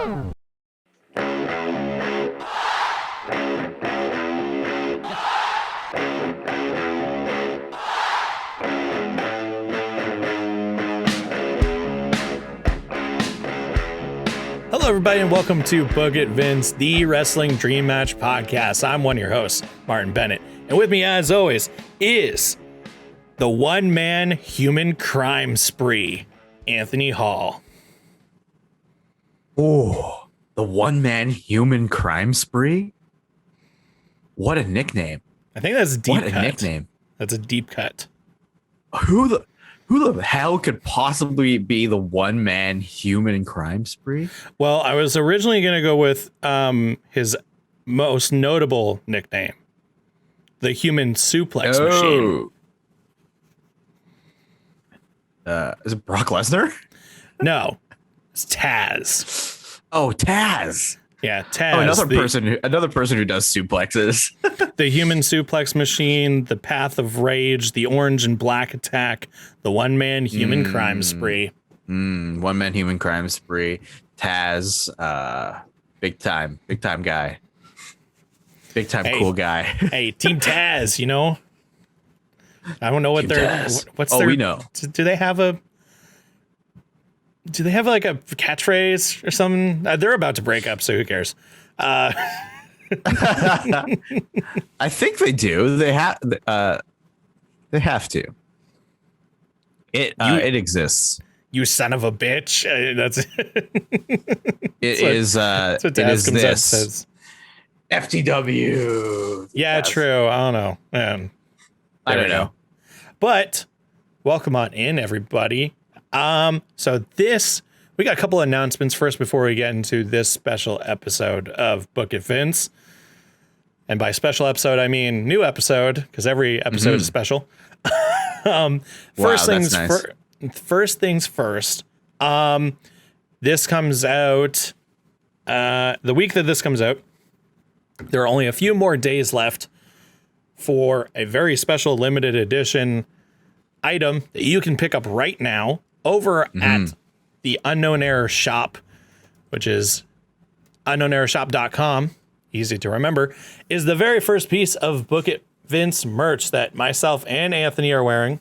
Hello, everybody, and welcome to Book It Vince, the Wrestling Dream Match podcast. I'm one of your hosts, Martin Bennett, and with me, as always, is the one-man human crime spree, Anthony Hall. Oh, the one-man human crime spree? What a nickname. I think that's a deep cut. What a nickname. That's a deep cut. Who the hell could possibly be the one-man human crime spree? Well, I was originally going to go with his most notable nickname, the human suplex machine. Is it Brock Lesnar? No, it's Taz. Oh, Taz. Yeah, Taz. Oh, another person who does suplexes. The human suplex machine, the path of rage, the orange and black attack, the one-man human crime spree. One-man human crime spree. Taz, big time guy. Big time cool guy. Hey, Team Taz, you know? I don't know what we know. Do they have like a catchphrase or something? They're about to break up, so who cares? I think they do. They have to. It exists. You son of a bitch. That's That's what Taz comes out and says. FTW. Yeah, true. I don't know. I don't know. But welcome on in, everybody. So we got a couple announcements first before we get into this special episode of Book It Vince. And by special episode, I mean new episode, because every episode is special. First things first. This comes out the week that this comes out. There are only a few more days left for a very special limited edition item that you can pick up right now over at the Unknown Error shop, which is unknownerrorshop.com. Easy to remember, is the very first piece of Book It Vince merch that myself and Anthony are wearing.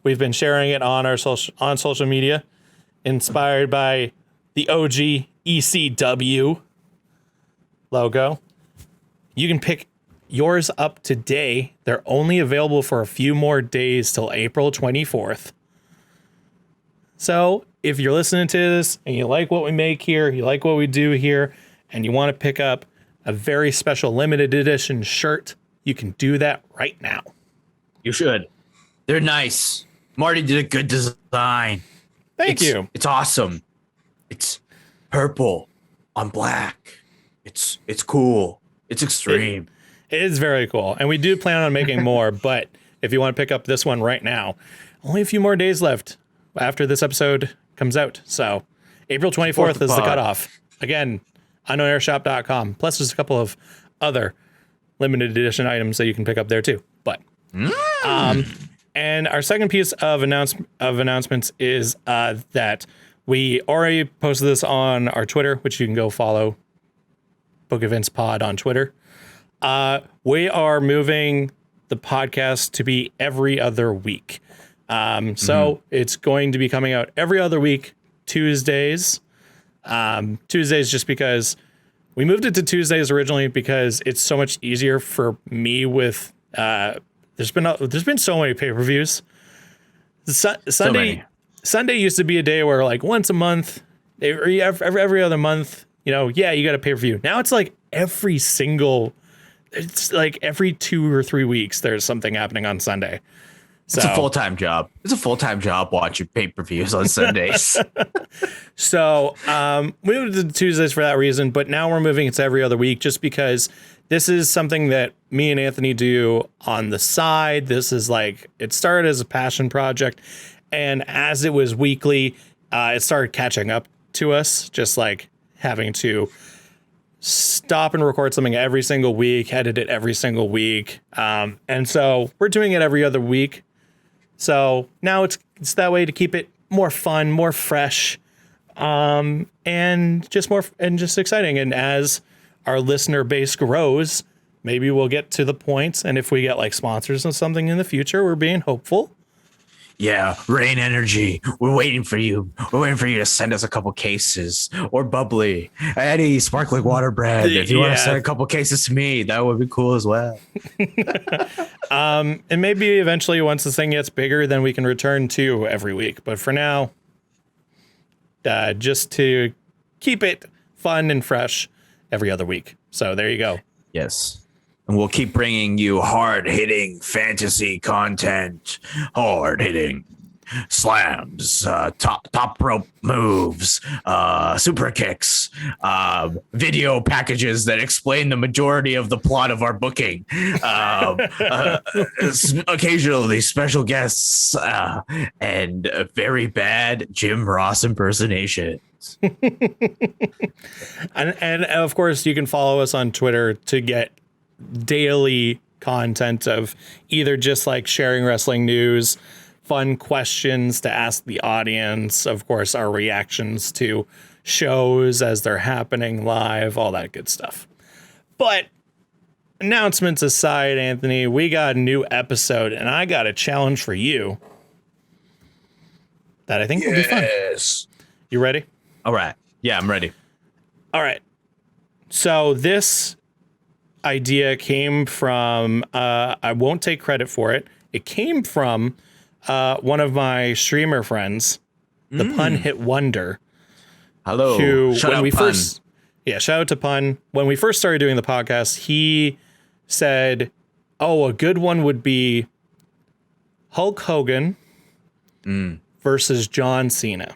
We've been sharing it on our social media, inspired by the OG ECW logo. You can pick yours up today. They're only available for a few more days till April 24th. So if you're listening to this and you like what we make here, you like what we do here, and you want to pick up a very special limited edition shirt, you can do that right now. You should. They're nice. Marty did a good design. Thank you. It's awesome. It's purple on black. It's cool. It's extreme. It is very cool. And we do plan on making more, but if you want to pick up this one right now, only a few more days left after this episode comes out. So April 24th is the cutoff. Again, unknownerrorshop.com. Plus there's a couple of other limited edition items that you can pick up there too. But and our second piece of announcements is that we already posted this on our Twitter, which you can go follow, Book Events Pod on Twitter. We are moving the podcast to be every other week. So it's going to be coming out every other week, Tuesdays. Tuesdays just because we moved it to Tuesdays originally because it's so much easier for me with there's been so many pay-per-views. Sunday used to be a day where like once a month, every other month, you got a pay-per-view. Now it's like every 2 or 3 weeks there's something happening on Sunday. So, it's a full-time job. It's a full-time job watching pay-per-views on Sundays. So we moved to Tuesdays for that reason, but now we're moving it to every other week just because this is something that me and Anthony do on the side. This is like, it started as a passion project, and as it was weekly, it started catching up to us, just like having to stop and record something every single week, edit it every single week. And so we're doing it every other week. So now it's that way to keep it more fun, more fresh. And just exciting. And as our listener base grows, maybe we'll get to the point. And if we get like sponsors and something in the future, we're being hopeful. Yeah, Rain Energy. We're waiting for you. We're waiting for you to send us a couple cases, or bubbly, any sparkling water brand. If you want to send a couple cases to me, that would be cool as well. And maybe eventually, once this thing gets bigger, then we can return to every week. But for now, just to keep it fun and fresh every other week. So there you go. Yes. And we'll keep bringing you hard-hitting fantasy content, hard-hitting slams, top rope moves, super kicks, video packages that explain the majority of the plot of our booking, occasionally special guests, and very bad Jim Ross impersonations. And of course, you can follow us on Twitter to get daily content of either just like sharing wrestling news, fun questions to ask the audience, of course, our reactions to shows as they're happening live, all that good stuff. But announcements aside, Anthony, we got a new episode and I got a challenge for you that I think will be fun. You ready? All right. Yeah, I'm ready. All right. So this idea came from, I won't take credit for it. It came from one of my streamer friends, the Pun Hit Wonder. Hello. Who, shout out to Pun. When we first started doing the podcast, he said, oh, a good one would be Hulk Hogan versus John Cena.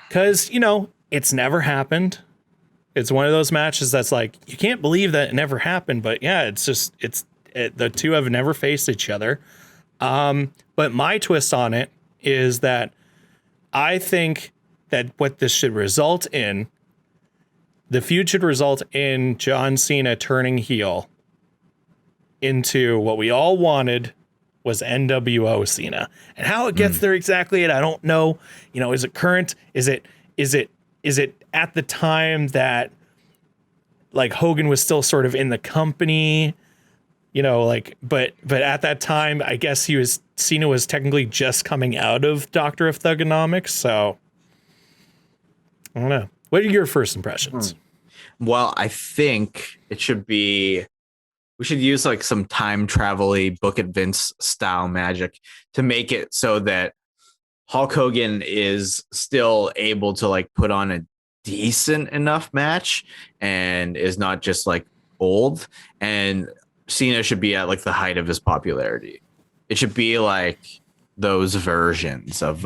Because, it's never happened. It's one of those matches that's like, you can't believe that it never happened. But yeah, the two have never faced each other. But my twist on it is that I think that what this should result in, the feud should result in John Cena turning heel into what we all wanted was NWO Cena. And how it gets there exactly, and I don't know. Is it current? Is it at the time that like Hogan was still sort of in the company, but at that time, I guess Cena was technically just coming out of Doctor of Thugonomics. So I don't know. What are your first impressions? Well, I think we should use like some time travel-y Book It Vince style magic to make it so that Hulk Hogan is still able to like put on a decent enough match and is not just like old, and Cena should be at like the height of his popularity. It should be like those versions of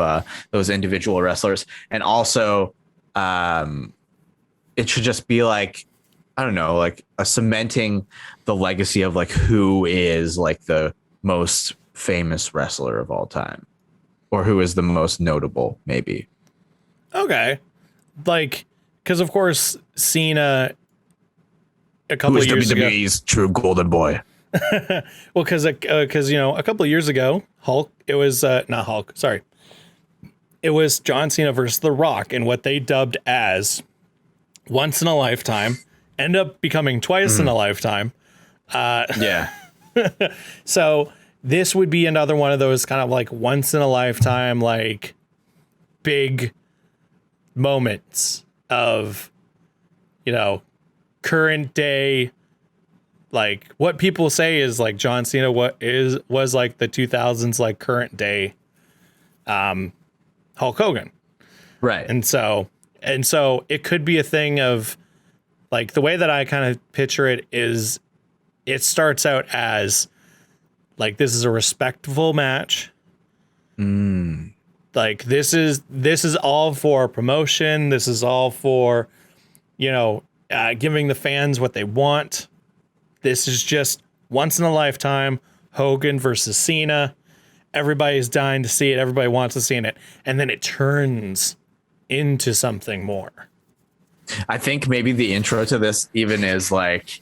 those individual wrestlers. And also it should just be like, I don't know, like a cementing the legacy of like who is like the most famous wrestler of all time, or who is the most notable, maybe. Okay. Like, because of course Cena a couple of years ago, WWE's true golden boy. Well, because a couple of years ago, it was John Cena versus The Rock, and what they dubbed as once in a lifetime ended up becoming twice in a lifetime. Yeah. So this would be another one of those kind of like once in a lifetime, like big moments of, current day, like what people say is like John Cena was like the 2000s, like current day, Hulk Hogan. Right. And so it could be a thing of like, the way that I kind of picture it is it starts out as like, this is a respectful match. Like this is all for promotion. This is all for, giving the fans what they want. This is just once in a lifetime, Hogan versus Cena. Everybody's dying to see it. Everybody wants to see it. And then it turns into something more. I think maybe the intro to this even is like,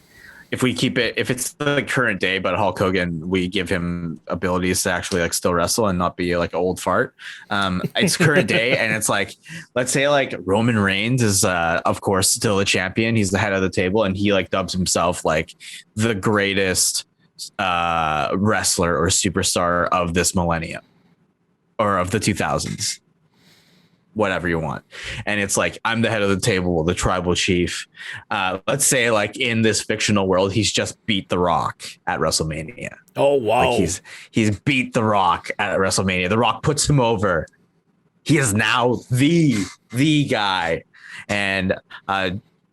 if we keep it, if it's the current day, but Hulk Hogan, we give him abilities to actually like still wrestle and not be like an old fart. It's current day, and it's like, let's say like Roman Reigns is, of course, still a champion. He's the head of the table, and he like dubs himself like the greatest wrestler or superstar of this millennium or of the 2000s. Whatever you want. And it's like, I'm the head of the table, the tribal chief. Let's say like in this fictional world, he's just beat The Rock at WrestleMania. Oh, wow. Like he's beat The Rock at WrestleMania. The Rock puts him over. He is now the guy. And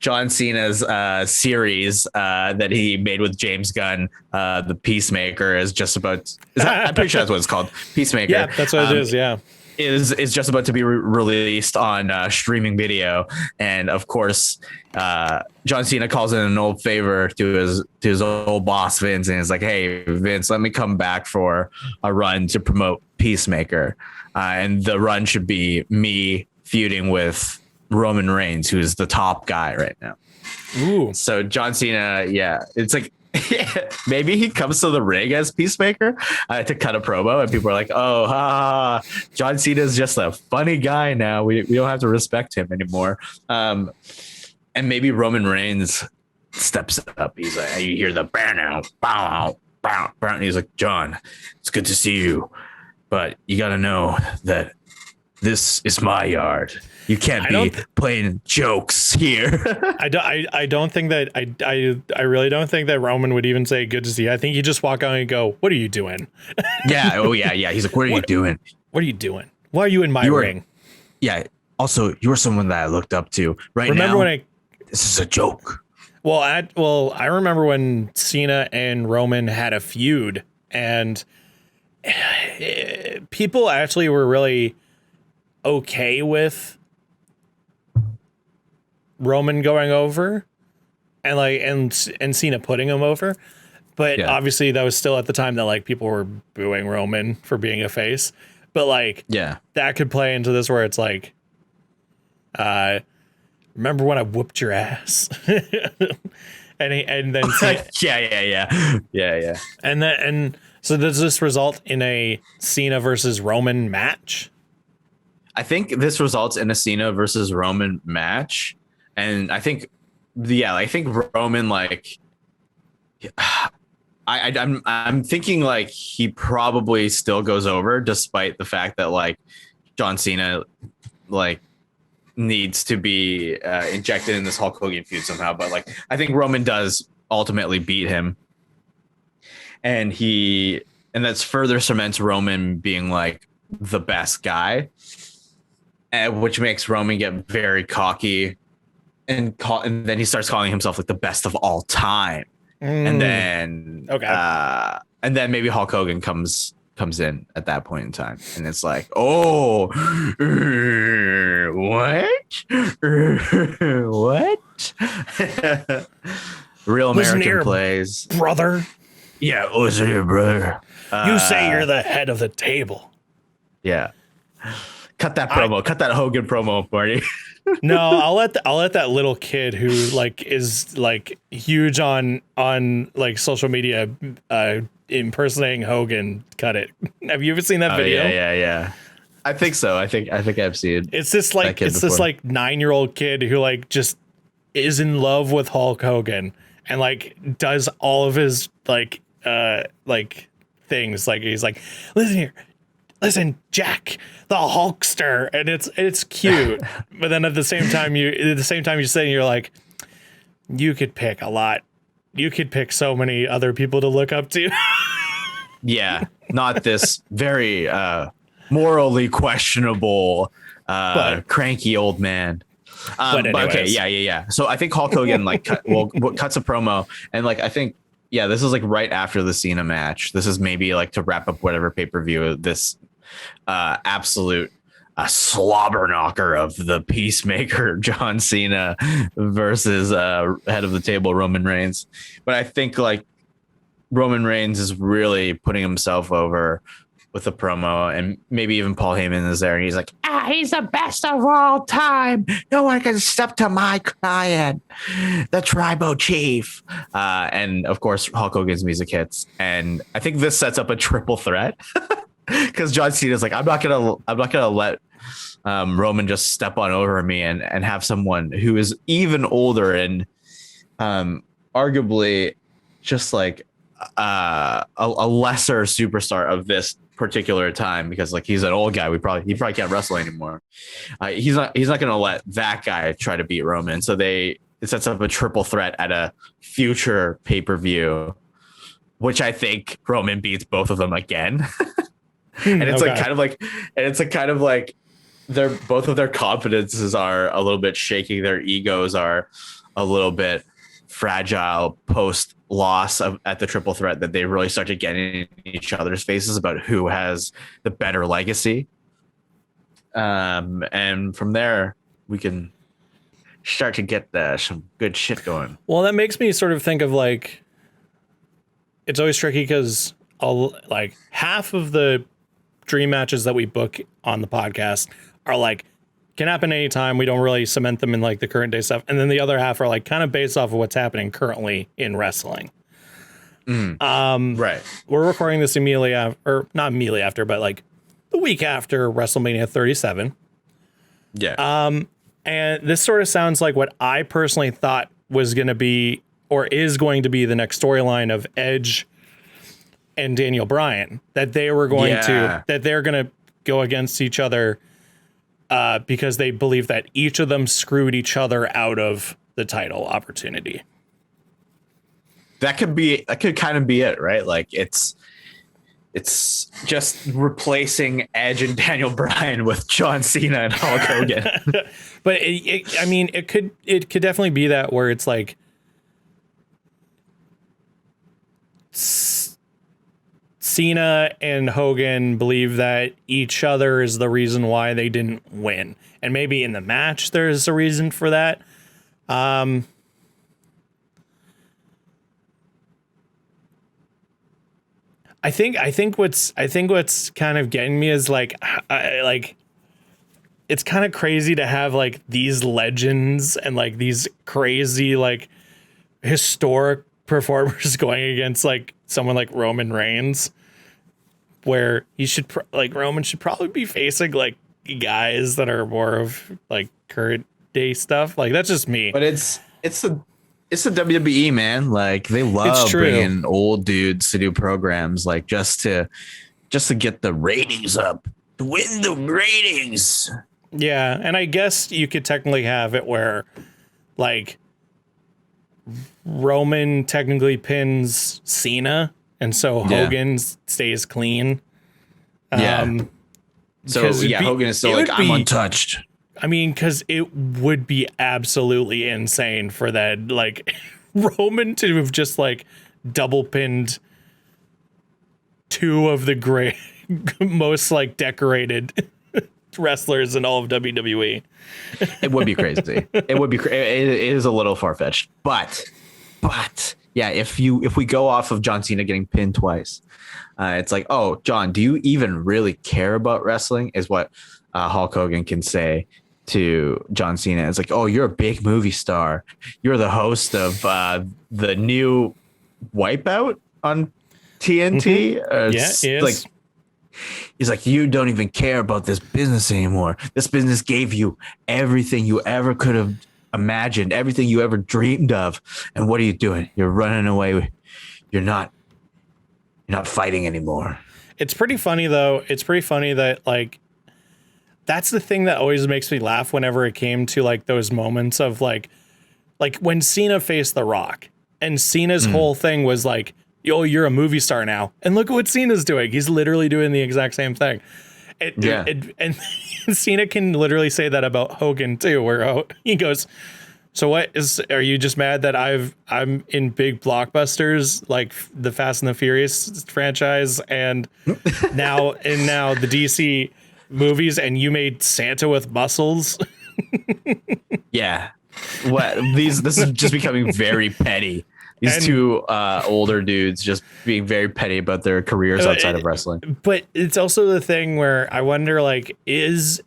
John Cena's series that he made with James Gunn, The Peacemaker, is just about, I'm pretty sure that's what it's called. Peacemaker. Yeah, that's what it is. Yeah. Is just about to be released on streaming video, and of course, John Cena calls in an old favor to his old boss Vince, and is like, "Hey Vince, let me come back for a run to promote Peacemaker, and the run should be me feuding with Roman Reigns, who is the top guy right now." Ooh. So John Cena, yeah, it's like. Maybe he comes to the ring as Peacemaker to cut a promo, and people are like, "Oh, John Cena is just a funny guy now. We don't have to respect him anymore." And maybe Roman Reigns steps up. He's like, you hear the bow, bow, bow, bow, and he's like, "John, it's good to see you, but you got to know that this is my yard. You can't be playing jokes here." I don't think that I really don't think that Roman would even say good to see you. I think he'd just walk out and go, "What are you doing?" Yeah. Oh yeah. Yeah. He's like, "What are you doing? What are you doing? Why are you in my ring?" Yeah. Also, you were someone that I looked up to. Remember when this is a joke. Well, I remember when Cena and Roman had a feud, and people actually were really okay with Roman going over and Cena putting him over, but obviously that was still at the time that like people were booing Roman for being a face, but like that could play into this where it's like, remember when I whooped your ass? and then Cena, yeah. And so does this result in a Cena versus Roman match? I think this results in a Cena versus Roman match. And I think, I think Roman, like, I'm thinking like he probably still goes over, despite the fact that like John Cena like needs to be injected in this Hulk Hogan feud somehow. But like, I think Roman does ultimately beat him, and that's further cements Roman being like the best guy, which makes Roman get very cocky. And then he starts calling himself like the best of all time. And then and then maybe Hulk Hogan comes in at that point in time, and it's like, oh, what? Real American here, plays, brother. Yeah, listen here, brother. You say you're the head of the table. Yeah. Cut that promo. Cut that Hogan promo, Marty. No, I'll let that little kid who like is like huge on like social media impersonating Hogan cut it. Have you ever seen that video? Yeah. I think so. I think I've seen. It's this like this like 9-year-old kid who like just is in love with Hulk Hogan and like does all of his like things. Like he's like, listen, Jack, the Hulkster, and it's cute. But then at the same time you're saying, you're like, you could pick a lot. You could pick so many other people to look up to. Yeah, not this very morally questionable cranky old man. But okay, yeah. So I think Hulk Hogan like cuts a promo, and like I think this is like right after the Cena match. This is maybe like to wrap up whatever pay-per-view this absolute slobber knocker of the Peacemaker John Cena versus head of the table Roman Reigns. But I think like Roman Reigns is really putting himself over with a promo, and maybe even Paul Heyman is there, and he's like, he's the best of all time. No one can step to my client, the tribal chief. And of course, Hulk Hogan's music hits, and I think this sets up a triple threat because John Cena's like, I'm not gonna let Roman just step on over me and have someone who is even older and arguably just like a lesser superstar of this particular time, because like he's an old guy. He probably can't wrestle anymore. He's not gonna let that guy try to beat Roman. So it sets up a triple threat at a future pay-per-view, which I think Roman beats both of them again. And it's kind of like they're both of their confidences are a little bit shaking. Their egos are a little bit fragile post loss at the triple threat, that they really start to get in each other's faces about who has the better legacy. And from there, we can start to get some good shit going. Well, that makes me sort of think of like, it's always tricky because like half of the dream matches that we book on the podcast are like, can happen anytime. We don't really cement them in like the current day stuff. And then the other half are like kind of based off of what's happening currently in wrestling. Right. We're recording this immediately after, or not immediately after, but like the week after WrestleMania 37. Yeah. And this sort of sounds like what I personally thought was going to be, or is going to be, the next storyline of Edge and Daniel Bryan, that they were going that they're going to go against each other because they believe that each of them screwed each other out of the title opportunity. That could kind of be it, right? Like it's just replacing Edge and Daniel Bryan with John Cena and Hulk Hogan. But it could definitely be that, where it's like Cena and Hogan believe that each other is the reason why they didn't win. And maybe in the match there's a reason for that. I think what's kind of getting me is like, it's kind of crazy to have like these legends and like these crazy like historic performers going against like someone like Roman Reigns, where Roman should probably be facing like guys that are more of like current day stuff. Like, that's just me. But it's the WWE, man. Like, they love bringing old dudes to do programs, like just to get the ratings up, to win the ratings. Yeah, and I guess you could technically have it where like Roman technically pins Cena, and so Hogan stays clean. Hogan is still like, I'm untouched. I mean, because it would be absolutely insane for that, like, Roman to have just like double pinned two of the great, most like decorated wrestlers in all of WWE. It would be crazy. It would be. It is a little far fetched, but yeah, if we go off of John Cena getting pinned twice, it's like, oh, John, do you even really care about wrestling? Is what Hulk Hogan can say to John Cena. It's like, oh, you're a big movie star. You're the host of the new Wipeout on TNT. Mm-hmm. He's like, you don't even care about this business anymore. This business gave you everything you ever could have imagined, everything you ever dreamed of. And what are you doing? You're running away. You're not fighting anymore. It's pretty funny, though. It's pretty funny that, like, that's the thing that always makes me laugh whenever it came to like those moments of like when Cena faced The Rock, and Cena's whole thing was like, oh, you're a movie star now. And look at what Cena's doing. He's literally doing the exact same thing. And Cena can literally say that about Hogan too, where he goes, so are you just mad that I'm in big blockbusters like the Fast and the Furious franchise and now the DC movies, and you made Santa with muscles? Yeah. This is just becoming very petty. these two older dudes just being very petty about their careers outside of wrestling. But it's also the thing where I wonder, like, is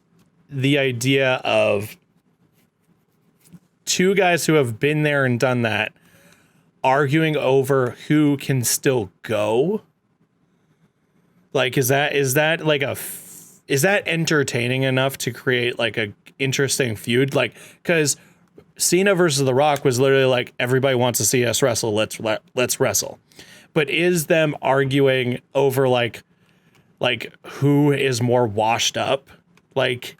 the idea of two guys who have been there and done that arguing over who can still go? Like, is that like is that entertaining enough to create like a interesting feud? Like, because Cena versus The Rock was literally like, everybody wants to see us wrestle. Let's wrestle. But is them arguing over like who is more washed up? Like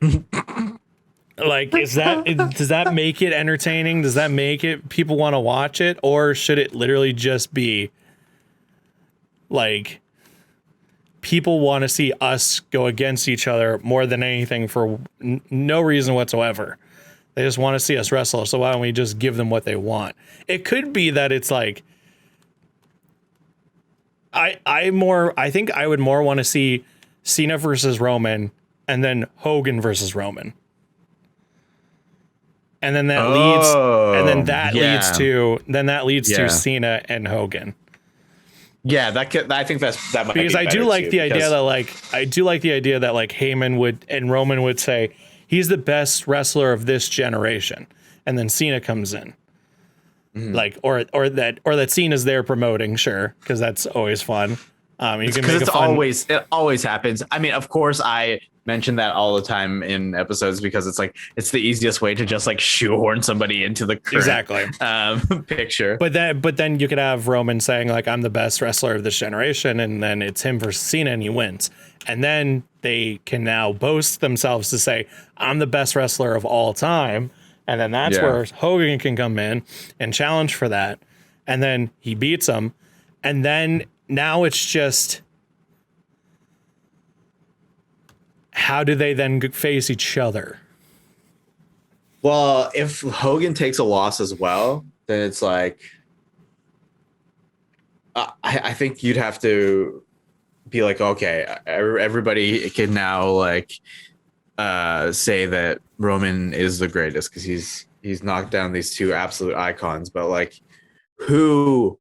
does that make it entertaining? Does that make it people want to watch it? Or should it literally just be like people want to see us go against each other more than anything for no reason whatsoever? They just want to see us wrestle. So why don't we just give them what they want? It could be that it's like, I think I would more want to see Cena versus Roman and then Hogan versus Roman. And then that leads to Cena and Hogan. Yeah, I think that might be because I do like the idea that like Heyman would and Roman would say he's the best wrestler of this generation, and then Cena comes in, like or that Cena's there promoting, sure, because that's always fun. You can make it always happens. I mean, of course, I mention that all the time in episodes because it's the easiest way to just like shoehorn somebody into the current, picture. But then you could have Roman saying like, I'm the best wrestler of this generation, and then it's him versus Cena and he wins. And then they can now boast themselves to say, I'm the best wrestler of all time. And then that's where Hogan can come in and challenge for that. And then he beats him. And then now it's just, how do they then face each other? Well, if Hogan takes a loss as well, then it's like, I think you'd have to be like, okay, everybody can now like say that Roman is the greatest because he's knocked down these two absolute icons. But like, who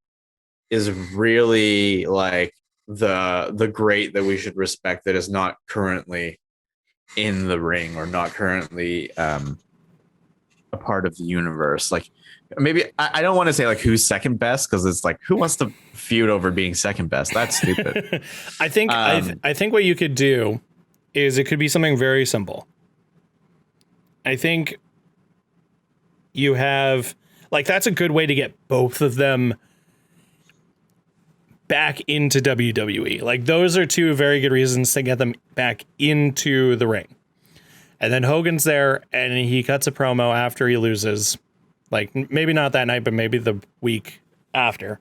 is really like the great that we should respect that is not currently in the ring or not currently a part of the universe? Like, maybe I don't want to say like who's second best, because it's like, who wants to feud over being second best? That's stupid. I think what you could do is it could be something very simple. I think you have like, that's a good way to get both of them back into WWE. Like, those are two very good reasons to get them back into the ring. And then Hogan's there and he cuts a promo after he loses. Like, maybe not that night, but maybe the week after.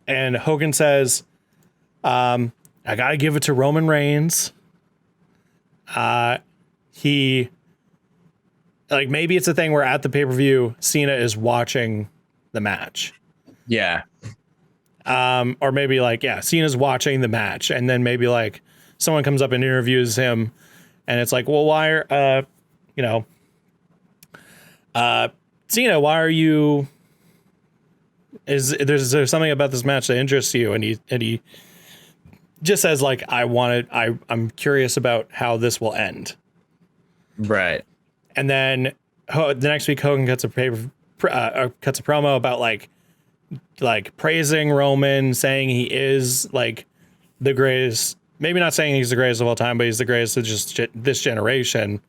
And Hogan says, I got to give it to Roman Reigns. He, like, maybe it's a thing where at the pay-per-view, Cena is watching the match. Yeah. Or maybe like, Cena's watching the match, and then maybe like someone comes up and interviews him, and it's like, well, why are, Cena, why are you, is there something about this match that interests you? And he just says like, I'm curious about how this will end. Right. And then the next week, Hogan cuts a promo about like praising Roman, saying he is like the greatest, maybe not saying he's the greatest of all time, but he's the greatest of just this generation.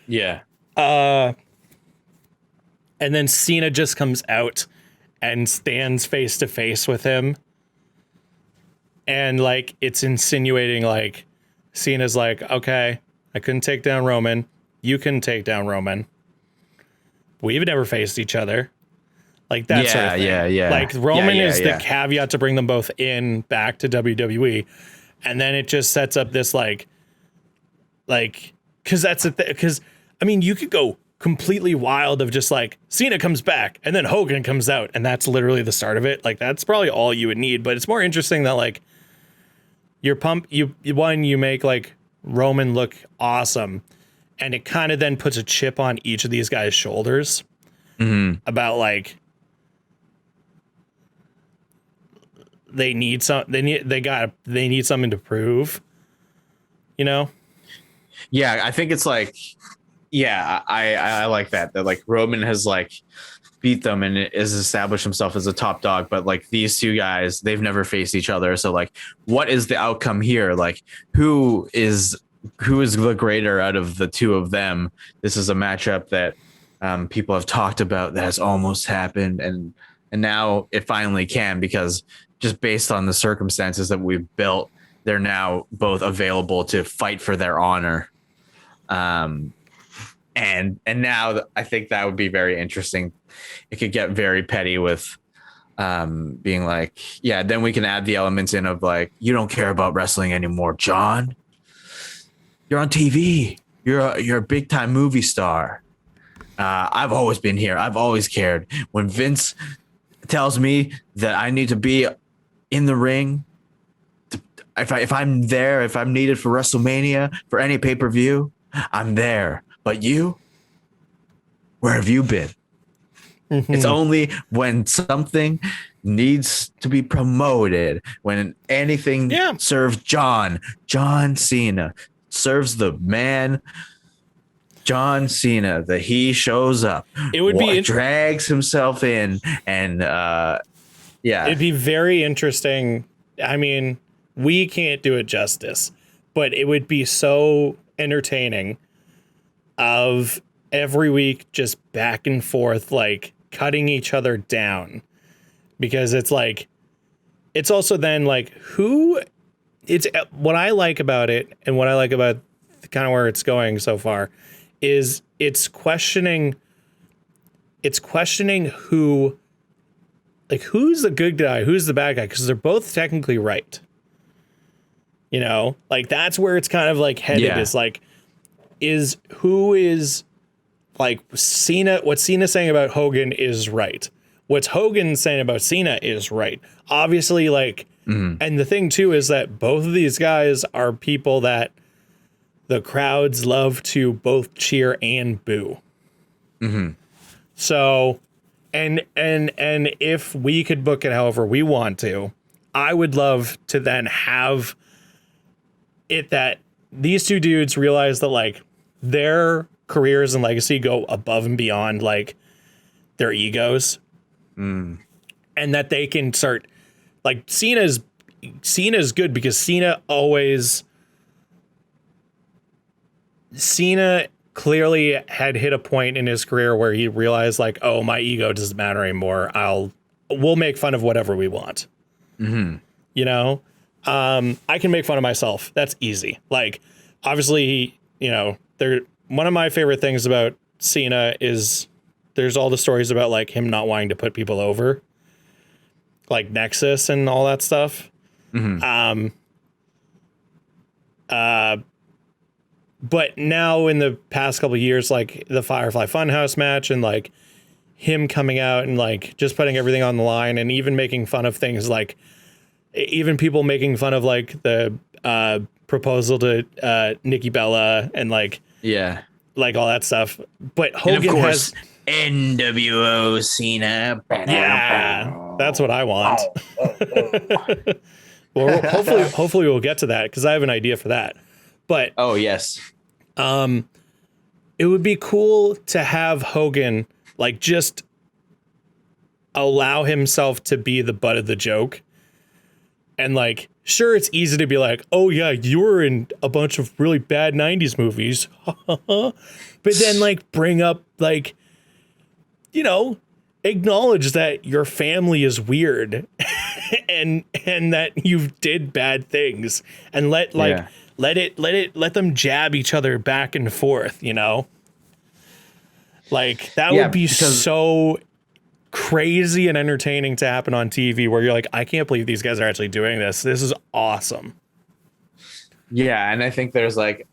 Yeah. And then Cena just comes out and stands face to face with him. And like, it's insinuating like Cena's like, okay, I couldn't take down Roman. You couldn't take down Roman. We've never faced each other. Like, that sort of thing. Yeah. Like, Roman is the caveat to bring them both back to WWE. And then it just sets up this like, because that's the thing. Because, I mean, you could go completely wild of just like, Cena comes back and then Hogan comes out, and that's literally the start of it. Like, that's probably all you would need. But it's more interesting that like, you make like Roman look awesome, and it kind of then puts a chip on each of these guys' shoulders about like, they need something to prove, you know? Yeah, I think it's like, yeah, I like that like Roman has like beat them and has established himself as a top dog, but like these two guys, they've never faced each other. So like, what is the outcome here? Like, who is the greater out of the two of them? This is a matchup that people have talked about that has almost happened, and now it finally can, because just based on the circumstances that we've built, they're now both available to fight for their honor. And now I think that would be very interesting. It could get very petty with being like, yeah, then we can add the elements in of like, you don't care about wrestling anymore, John. You're on TV. You're a big time movie star. I've always been here. I've always cared. When Vince tells me that I need to be in the ring, if I'm there, if I'm needed for WrestleMania, for any pay-per-view, I'm there. But you, where have you been? Mm-hmm. It's only when something needs to be promoted, when anything serves John Cena, serves the man John Cena, that he shows up. It would be drags himself in, and it'd be very interesting. I mean, we can't do it justice, but it would be so entertaining of every week just back and forth, like cutting each other down, because it's like, it's also then like it's what I like about it, and what I like about kind of where it's going so far is it's questioning who, like, who's the good guy, who's the bad guy, because they're both technically right. You know, like that's where it's kind of like headed, is like, is who is like Cena, what Cena's saying about Hogan is right. What's Hogan saying about Cena is right. Obviously, like, and the thing too is that both of these guys are people that the crowds love to both cheer and boo. Mm-hmm. So, and if we could book it however we want to, I would love to then have it that these two dudes realize that like their careers and legacy go above and beyond like their egos, and that they can start, like, Cena's good because Cena clearly had hit a point in his career where he realized like, oh, my ego doesn't matter anymore. We'll make fun of whatever we want. Mm-hmm. You know, I can make fun of myself. That's easy. Like, obviously, you know, one of my favorite things about Cena is there's all the stories about like him not wanting to put people over, like Nexus and all that stuff. Mm-hmm. But now in the past couple of years, like the Firefly Funhouse match and like him coming out and like just putting everything on the line, and even making fun of things like, even people making fun of like the proposal to Nikki Bella and like, like all that stuff. But Hogan, and of course, has NWO Cena. Yeah, that's what I want. Well, hopefully we'll get to that, because I have an idea for that. But oh yes, it would be cool to have Hogan like just allow himself to be the butt of the joke, and like, sure, it's easy to be like, oh yeah, you were in a bunch of really bad 90s movies, but then like bring up like, you know, acknowledge that your family is weird and that you did bad things, and let them jab each other back and forth, you know? Like that would be so crazy and entertaining to happen on TV, where you're like, I can't believe these guys are actually doing this. This is awesome. Yeah, and I think there's like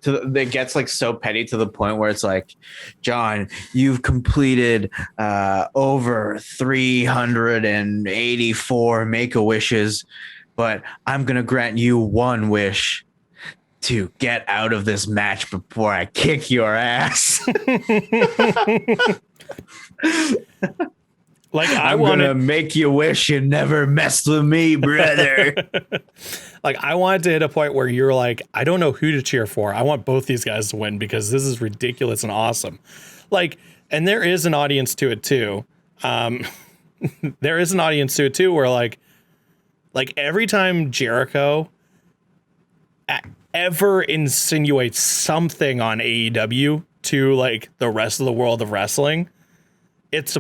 it gets like so petty to the point where it's like, John, you've completed over 384 Make-A-Wishes, but I'm gonna grant you one wish: to get out of this match before I kick your ass. Like I'm gonna make you wish you never messed with me, brother. like I wanted to hit a point where you're like, I don't know who to cheer for. I want both these guys to win because this is ridiculous and awesome. Like, and there is an audience to it too. There is an audience to it too, where like every time Jericho ever insinuates something on AEW to like the rest of the world of wrestling, it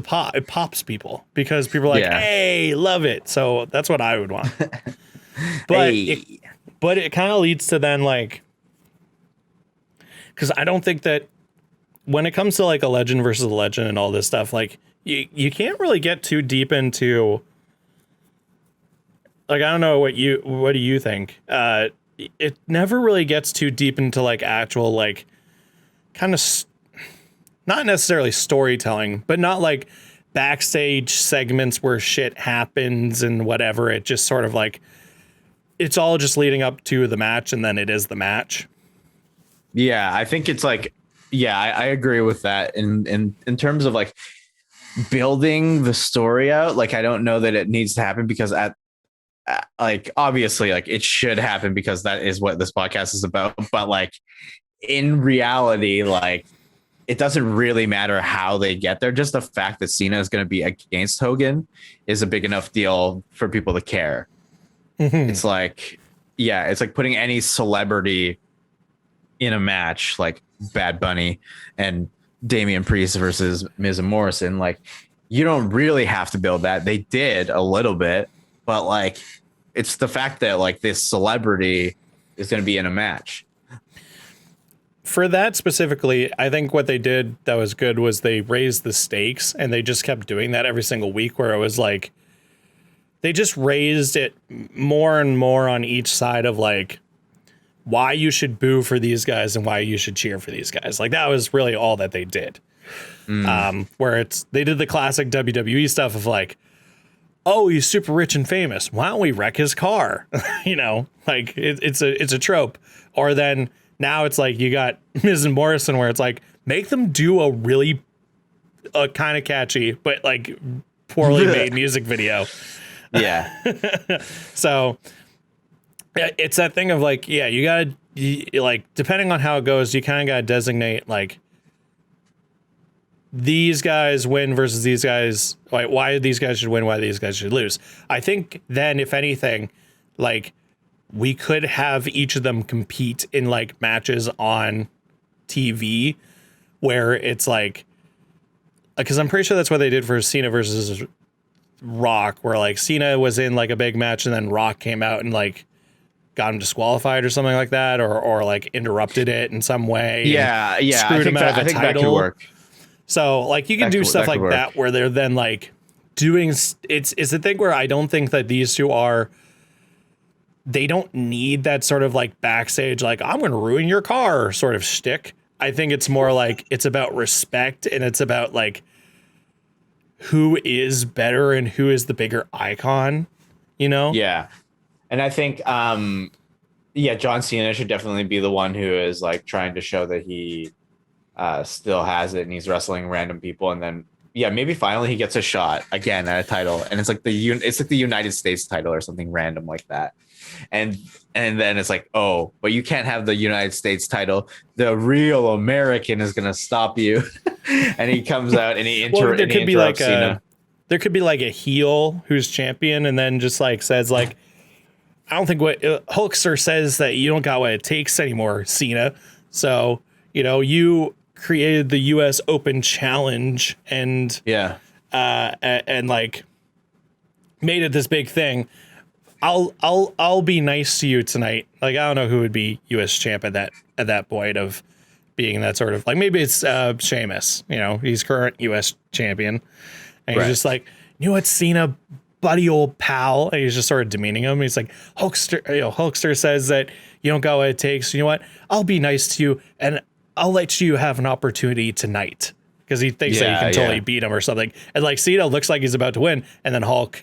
pops people because people are like, hey, love it. So that's what I would want. But it kind of leads to then like, because I don't think that when it comes to like a legend versus a legend and all this stuff, like you can't really get too deep into, like, I don't know what do you think? It never really gets too deep into like actual like kind of not necessarily storytelling, but not like backstage segments where shit happens and whatever. It just sort of like, it's all just leading up to the match and then it is the match. Yeah, I think it's like, I agree with that. In terms of like building the story out, like I don't know that it needs to happen because like obviously like it should happen because that is what this podcast is about. But like in reality, like it doesn't really matter how they get there. Just the fact that Cena is going to be against Hogan is a big enough deal for people to care. Mm-hmm. It's like, it's like putting any celebrity in a match, like Bad Bunny and Damian Priest versus Miz and Morrison. Like, you don't really have to build that. They did a little bit, but like, it's the fact that like this celebrity is going to be in a match. For that specifically, I think what they did that was good was they raised the stakes and they just kept doing that every single week where it was like, they just raised it more and more on each side of like why you should boo for these guys and why you should cheer for these guys. Like that was really all that they did. Where they did the classic WWE stuff of like, oh, he's super rich and famous. Why don't we wreck his car? You know, like it's a trope. Or then now it's like you got Miz and Morrison where it's like, make them do a really kind of catchy, but like poorly made music video. Yeah. So it's that thing of like, you gotta like, depending on how it goes, you kind of gotta designate like these guys win versus these guys, like why these guys should win, why these guys should lose. I think then if anything, like we could have each of them compete in like matches on TV where it's like, because I'm pretty sure that's what they did for Cena versus Rock, where like Cena was in like a big match and then Rock came out and like got him disqualified or something like that, or like interrupted it in some way. Screwed him out of a title. That could work. So like you can do stuff like that where they're then like doing it's the thing where I don't think that these two they don't need that sort of like backstage like I'm going to ruin your car sort of shtick. I think it's more like it's about respect and it's about like who is better and who is the bigger icon, you know? Yeah. And I think John Cena should definitely be the one who is like trying to show that he still has it and he's wrestling random people, and then maybe finally he gets a shot again at a title, and it's like the United States title or something random like that, and then it's like, oh, but you can't have the United States title, the real American is gonna stop you. And he comes out and he interrupts Cena. There could be like a heel who's champion and then just like says like, I don't think what Hulkster says that you don't got what it takes anymore, Cena. So, you know, you created the US Open Challenge and and like made it this big thing. I'll be nice to you tonight. Like I don't know who would be US champ at that point of being that sort of like, maybe it's Sheamus, you know, he's current US champion. And he's just like, you know what, Cena, buddy, old pal. And he's just sort of demeaning him. He's like, Hulkster says that you don't got what it takes. You know what? I'll be nice to you and I'll let you have an opportunity tonight. Because he thinks that he can totally beat him or something. And like Cena looks like he's about to win. And then Hulk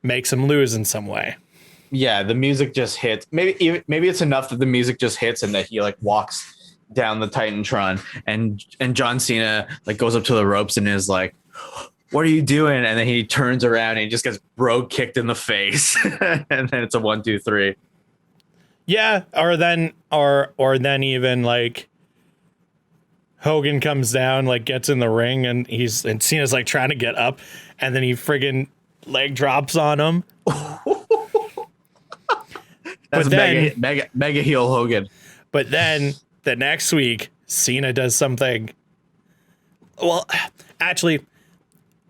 makes him lose in some way. Yeah, the music just hits. Maybe it's enough that the music just hits and that he like walks down the Titantron and John Cena like goes up to the ropes and is like, what are you doing? And then he turns around and he just gets bro kicked in the face. And then it's a 1, 2, 3. Yeah, or then even like Hogan comes down, like gets in the ring, and Cena's like trying to get up, and then he friggin' leg drops on him. That's mega heel Hogan. But then the next week, Cena does something. Well, actually,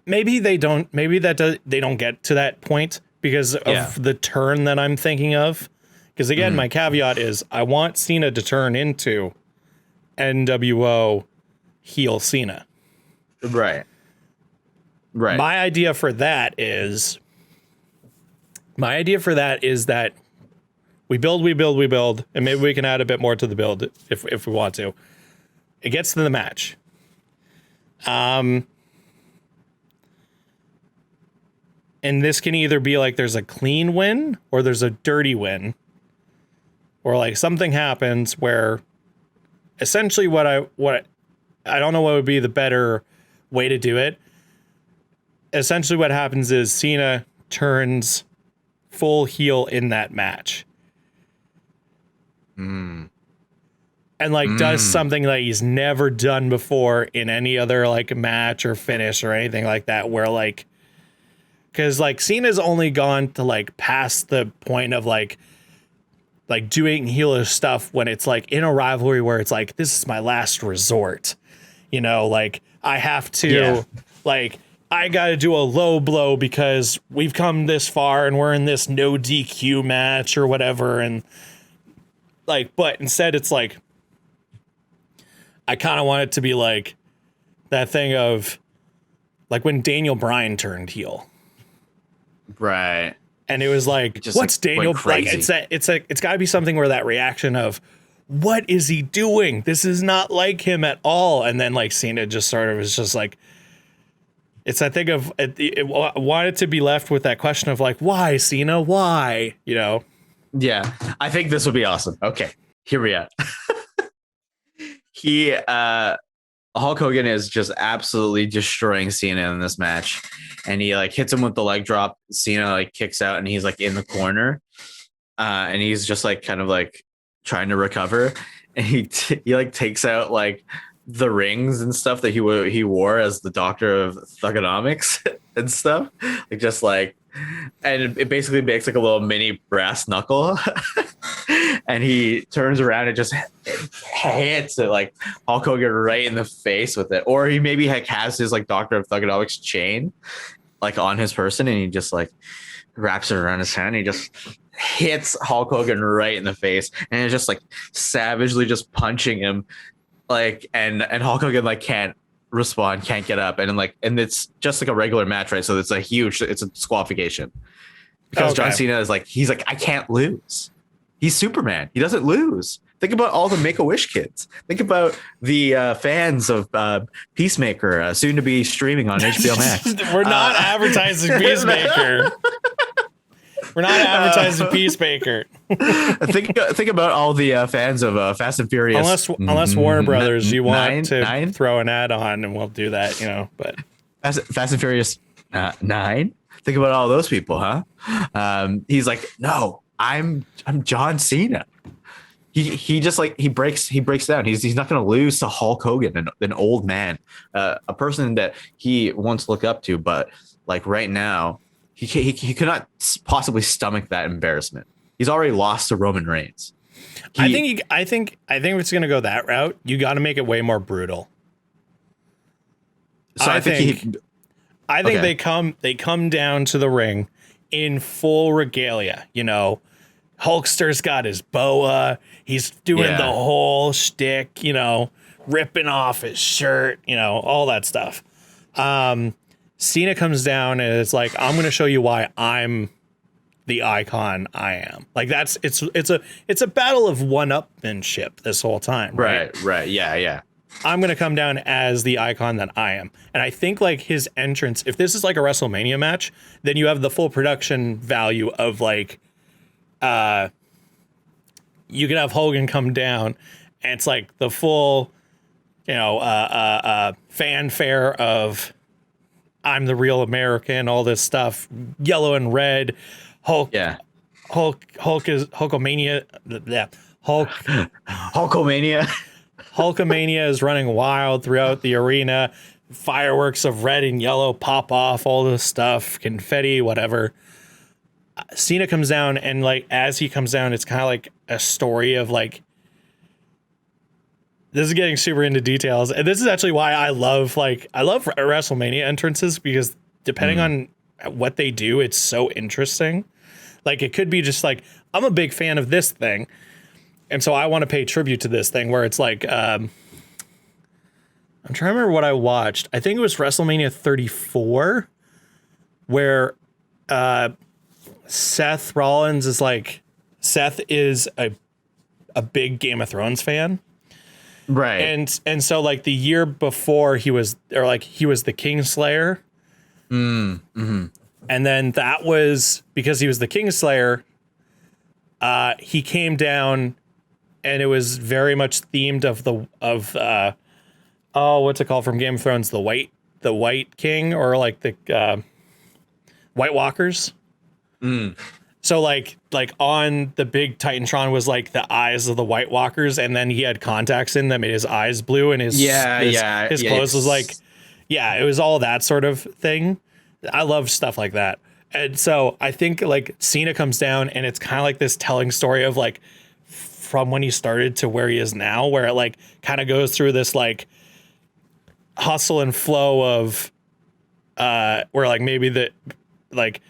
maybe they don't. Maybe they don't get to that point because of the turn that I'm thinking of. Because again, my caveat is I want Cena to turn into NWO heel Cena. Right. My idea for that is that we build, and maybe we can add a bit more to the build if we want to. It gets to the match. And this can either be like there's a clean win or there's a dirty win. Or like something happens where essentially what I don't know what would be the better way to do it. Essentially what happens is Cena turns full heel in that match. And like does something that he's never done before in any other like match or finish or anything like that, where like, because like Cena's only gone to like past the point of like doing heelish stuff when it's like in a rivalry where it's like, this is my last resort, you know, like I have to like, I got to do a low blow because we've come this far and we're in this no DQ match or whatever. And like, but instead it's like, I kind of want it to be like that thing of like when Daniel Bryan turned heel. Right. And it was like, just what's like, Daniel? crazy. Like it's got to be something where that reaction of, what is he doing? This is not like him at all. And then like Cena just sort of is just like, it's that thing of it wanted to be left with that question of like, why Cena? Why? You know? Yeah, I think this would be awesome. Okay, here we are. Hulk Hogan is just absolutely destroying Cena in this match, and he like hits him with the leg drop. Cena like kicks out, and he's like in the corner, and he's just like kind of like trying to recover, and he like takes out like the rings and stuff that he wore as the doctor of thugonomics and stuff, like just like, and it basically makes like a little mini brass knuckle. And he turns around and just hits it like Hulk Hogan right in the face with it. Or he maybe like has his like Doctor of Thugonomics chain like on his person, and he just like wraps it around his hand. And he just hits Hulk Hogan right in the face, and it's just like savagely just punching him, like, and Hulk Hogan like can't respond, can't get up, and it's just like a regular match, right? So it's a disqualification because John Cena is like, he's like, I can't lose. He's Superman. He doesn't lose. Think about all the Make-A-Wish kids. Think about the fans of Peacemaker, soon to be streaming on HBO Max. We're not advertising Peacemaker. We're not advertising Peacemaker. think about all the fans of Fast and Furious. Unless Warner Brothers, you want to throw an ad on, and we'll do that, you know. But Fast and Furious 9. Think about all those people, huh? He's like, no, I'm John Cena. He just like he breaks down. He's not going to lose to Hulk Hogan, an old man, a person that he once looked up to, but like right now he could not possibly stomach that embarrassment. He's already lost to Roman Reigns. I think if it's going to go that route, you got to make it way more brutal. So I think they come down to the ring in full regalia, you know. Hulkster's got his boa. He's doing the whole shtick, you know, ripping off his shirt, you know, all that stuff. Cena comes down and it's like, I'm going to show you why I'm the icon I am. Like it's a battle of one-upmanship this whole time. Right. Yeah. I'm going to come down as the icon that I am. And I think like his entrance, if this is like a WrestleMania match, then you have the full production value of like, you could have Hogan come down and it's like the full, you know, fanfare of I'm the real American, all this stuff, yellow and red. Hulk is Hulkamania. Yeah, Hulkamania. Hulkamania is running wild throughout the arena. Fireworks of red and yellow pop off, all this stuff, confetti, whatever. Cena comes down, and like as he comes down, it's kind of like a story of like, this is getting super into details, and this is actually why I love WrestleMania entrances, because depending on what they do, it's so interesting. Like it could be just like, I'm a big fan of this thing, and so I want to pay tribute to this thing, where it's like I'm trying to remember what I watched. I think it was WrestleMania 34, where Seth Rollins is like, Seth is a big Game of Thrones fan. Right. And so like the year before he was the Kingslayer. Mm-hmm. And then that was because he was the Kingslayer. He came down, and it was very much themed of what's it called from Game of Thrones? The White King, or like the White Walkers. Mm. So like on the big Titantron was like the eyes of the White Walkers, and then he had contacts in that made his eyes blue, and his clothes was like, it was all that sort of thing. I love stuff like that. And so I think like Cena comes down, and it's kind of like this telling story of like from when he started to where he is now, where it like kind of goes through this like hustle and flow of where like maybe the like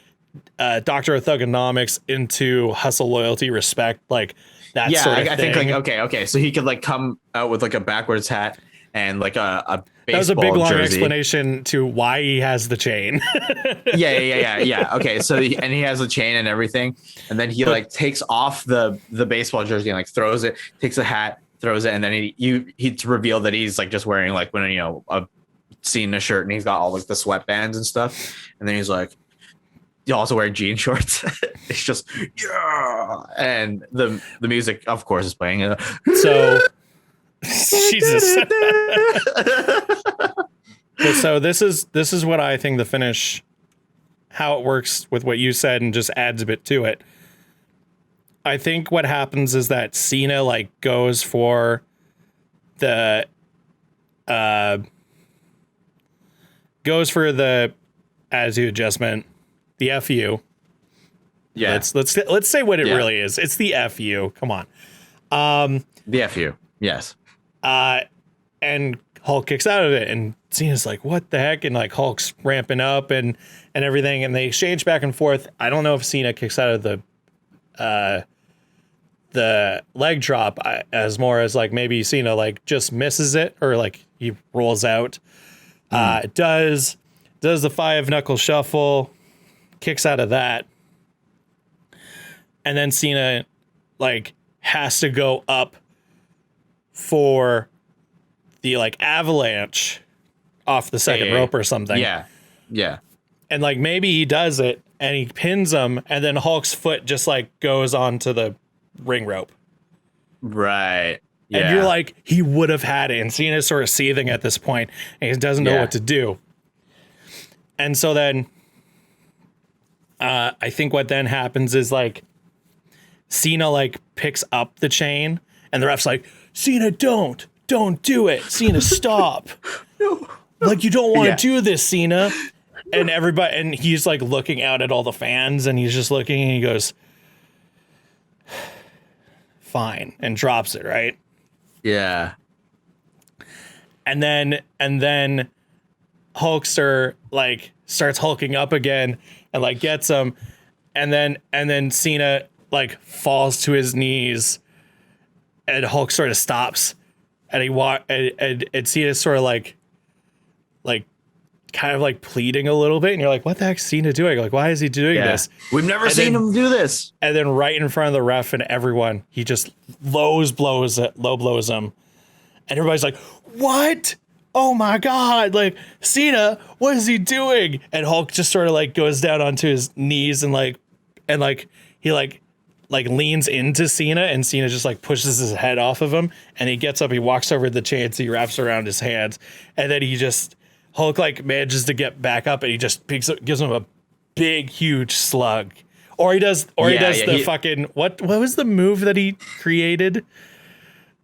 Doctor of Thugonomics into hustle, loyalty, respect, like that sort of thing. I think like okay, so he could like come out with like a backwards hat and like a baseball that was a big long jersey. Explanation to why he has the chain. yeah. Okay, so he has a chain and everything, and then he like takes off the baseball jersey and like throws it, takes a hat, throws it, and then he's revealed that he's like just wearing like a Cena shirt, and he's got all like the sweatbands and stuff, and then he's like, you also wear jean shorts. It's just and the music of course is playing. So Jesus. So this is what I think the finish, how it works with what you said, and just adds a bit to it. I think what happens is that Cena like goes for the attitude adjustment, the FU. Yeah. Let's say what it really is. It's the FU. Come on. The FU. Yes. And Hulk kicks out of it, and Cena's like, what the heck? And like Hulk's ramping up and everything, and they exchange back and forth. I don't know if Cena kicks out of the leg drop as more as like maybe Cena like just misses it, or like he rolls out. Does the 5-knuckle shuffle, kicks out of that, and then Cena like has to go up for the like avalanche off the second rope or something. Yeah. And like maybe he does it and he pins him, and then Hulk's foot just like goes onto the ring rope. Right. Yeah. And you're like, he would have had it, and Cena's sort of seething at this point, and he doesn't know what to do. And so then I think what then happens is like Cena like picks up the chain, and the ref's like, Cena, don't do it. Cena, stop. No. Like, you don't want to do this, Cena. And everybody, and he's like looking out at all the fans, and he's just looking, and he goes, fine, and drops it, right? Yeah. And then Hulkster like starts hulking up again and like gets him, and then Cena like falls to his knees, and Hulk sort of stops, and and Cena's sort of like kind of like pleading a little bit, and you're like, what the heck's Cena doing? Like, why is he doing this? We've never seen him do this. And then right in front of the ref and everyone, he just low blows him, and everybody's like, what? Oh my God, like, Cena, what is he doing? And Hulk just sort of like goes down onto his knees and he leans into Cena, and Cena just like pushes his head off of him, and he gets up, he walks over the chains, he wraps around his hands, and then Hulk like manages to get back up and he just gives him a big, huge slug. Or he does fucking what was the move that he created?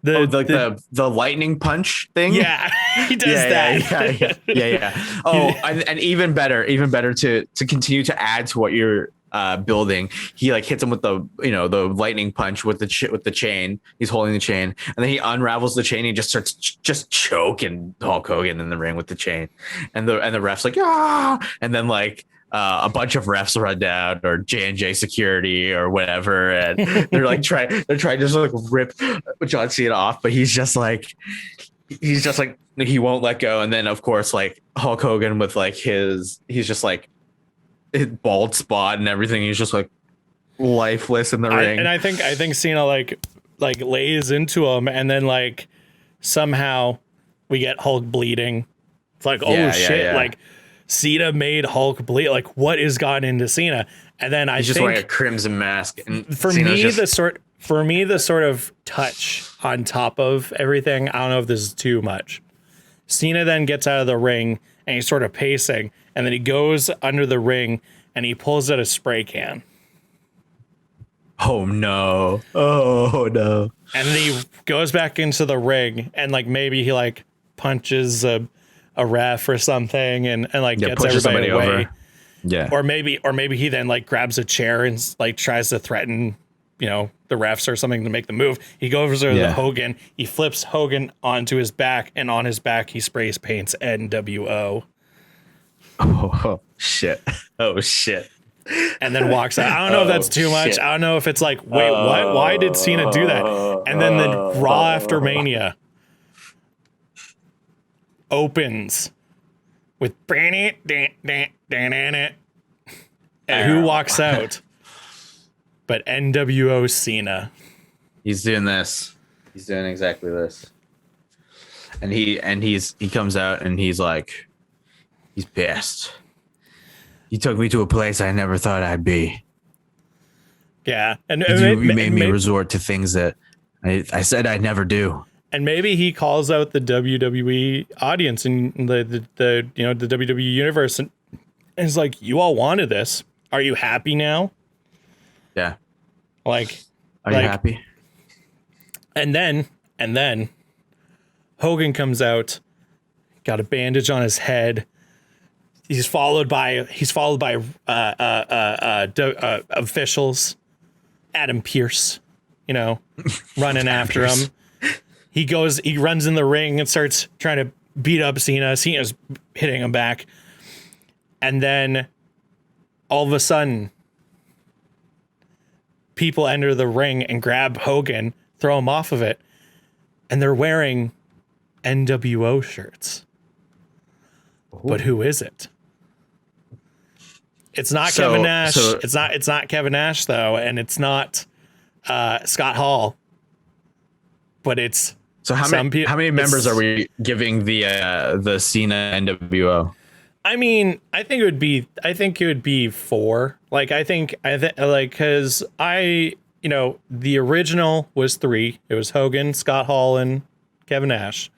The lightning punch thing. Yeah, he does that. Yeah. Oh, and even better to continue to add to what you're building. He like hits him with the the lightning punch with the chain. He's holding the chain, and then he unravels the chain. And he just starts choking Hulk Hogan in the ring with the chain, and the refs like and then like. A bunch of refs run down, or J&J security, or whatever, and they're trying to just like rip John Cena off, but he's just like he won't let go. And then of course like Hulk Hogan with like he's just like his bald spot and everything. He's just like lifeless in the ring. And I think Cena like lays into him, and then like somehow we get Hulk bleeding. It's like shit, like. Cena made Hulk bleed. Like, what has gotten into Cena? And then he's just wearing a crimson mask. And for me, the sort of touch on top of everything, I don't know if this is too much. Cena then gets out of the ring and he's sort of pacing, and then he goes under the ring and he pulls out a spray can. Oh no! Oh no! And then he goes back into the ring, and like maybe he like punches a ref or something, and like gets everybody away. Over. Yeah. Or maybe he then like grabs a chair and like tries to threaten, the refs or something to make the move. He goes over to Hogan. He flips Hogan onto his back, and on his back he sprays paints NWO. Oh shit. Oh shit. And then walks out. I don't know if that's too much. I don't know if it's like, wait, what? Why did Cena do that? And then the Raw after Mania opens with and who walks out but NWO Cena. He's doing this. He's doing exactly this. And he comes out and he's like, he's pissed. He took me to a place I never thought I'd be. Yeah. And you made me resort to things that I said I'd never do. And maybe he calls out the WWE audience and the WWE universe and is like, you all wanted this. Are you happy now? Yeah. Like, are you happy? And then Hogan comes out, got a bandage on his head. He's followed by officials, Adam Pearce, running after him. He runs in the ring and starts trying to beat up Cena. Cena's hitting him back. And then all of a sudden, people enter the ring and grab Hogan, throw him off of it. And they're wearing NWO shirts. Ooh. But who is it? It's not Kevin Nash. It's not Kevin Nash though, and it's not Scott Hall. But it's how many members are we giving the Cena NWO? I mean, I think it would be 4. Because the original was 3. It was Hogan, Scott Hall, and Kevin Nash.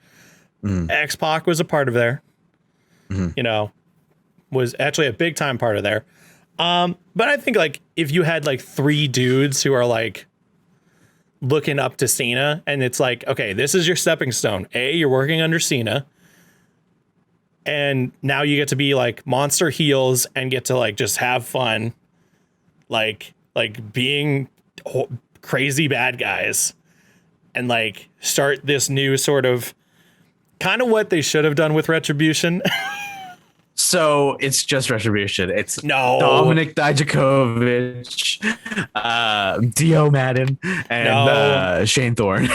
X-Pac was a part of there. Was actually a big time part of there. But I think like if you had like 3 dudes who are like looking up to Cena, and it's like, okay, this is your stepping stone. You're working under Cena, and now you get to be like monster heels and get to like just have fun, like being crazy bad guys, and like start this new sort of kind of what they should have done with Retribution. So it's just Retribution. It's Dominic Dijakovic, Dio Madden, and Shane Thorne.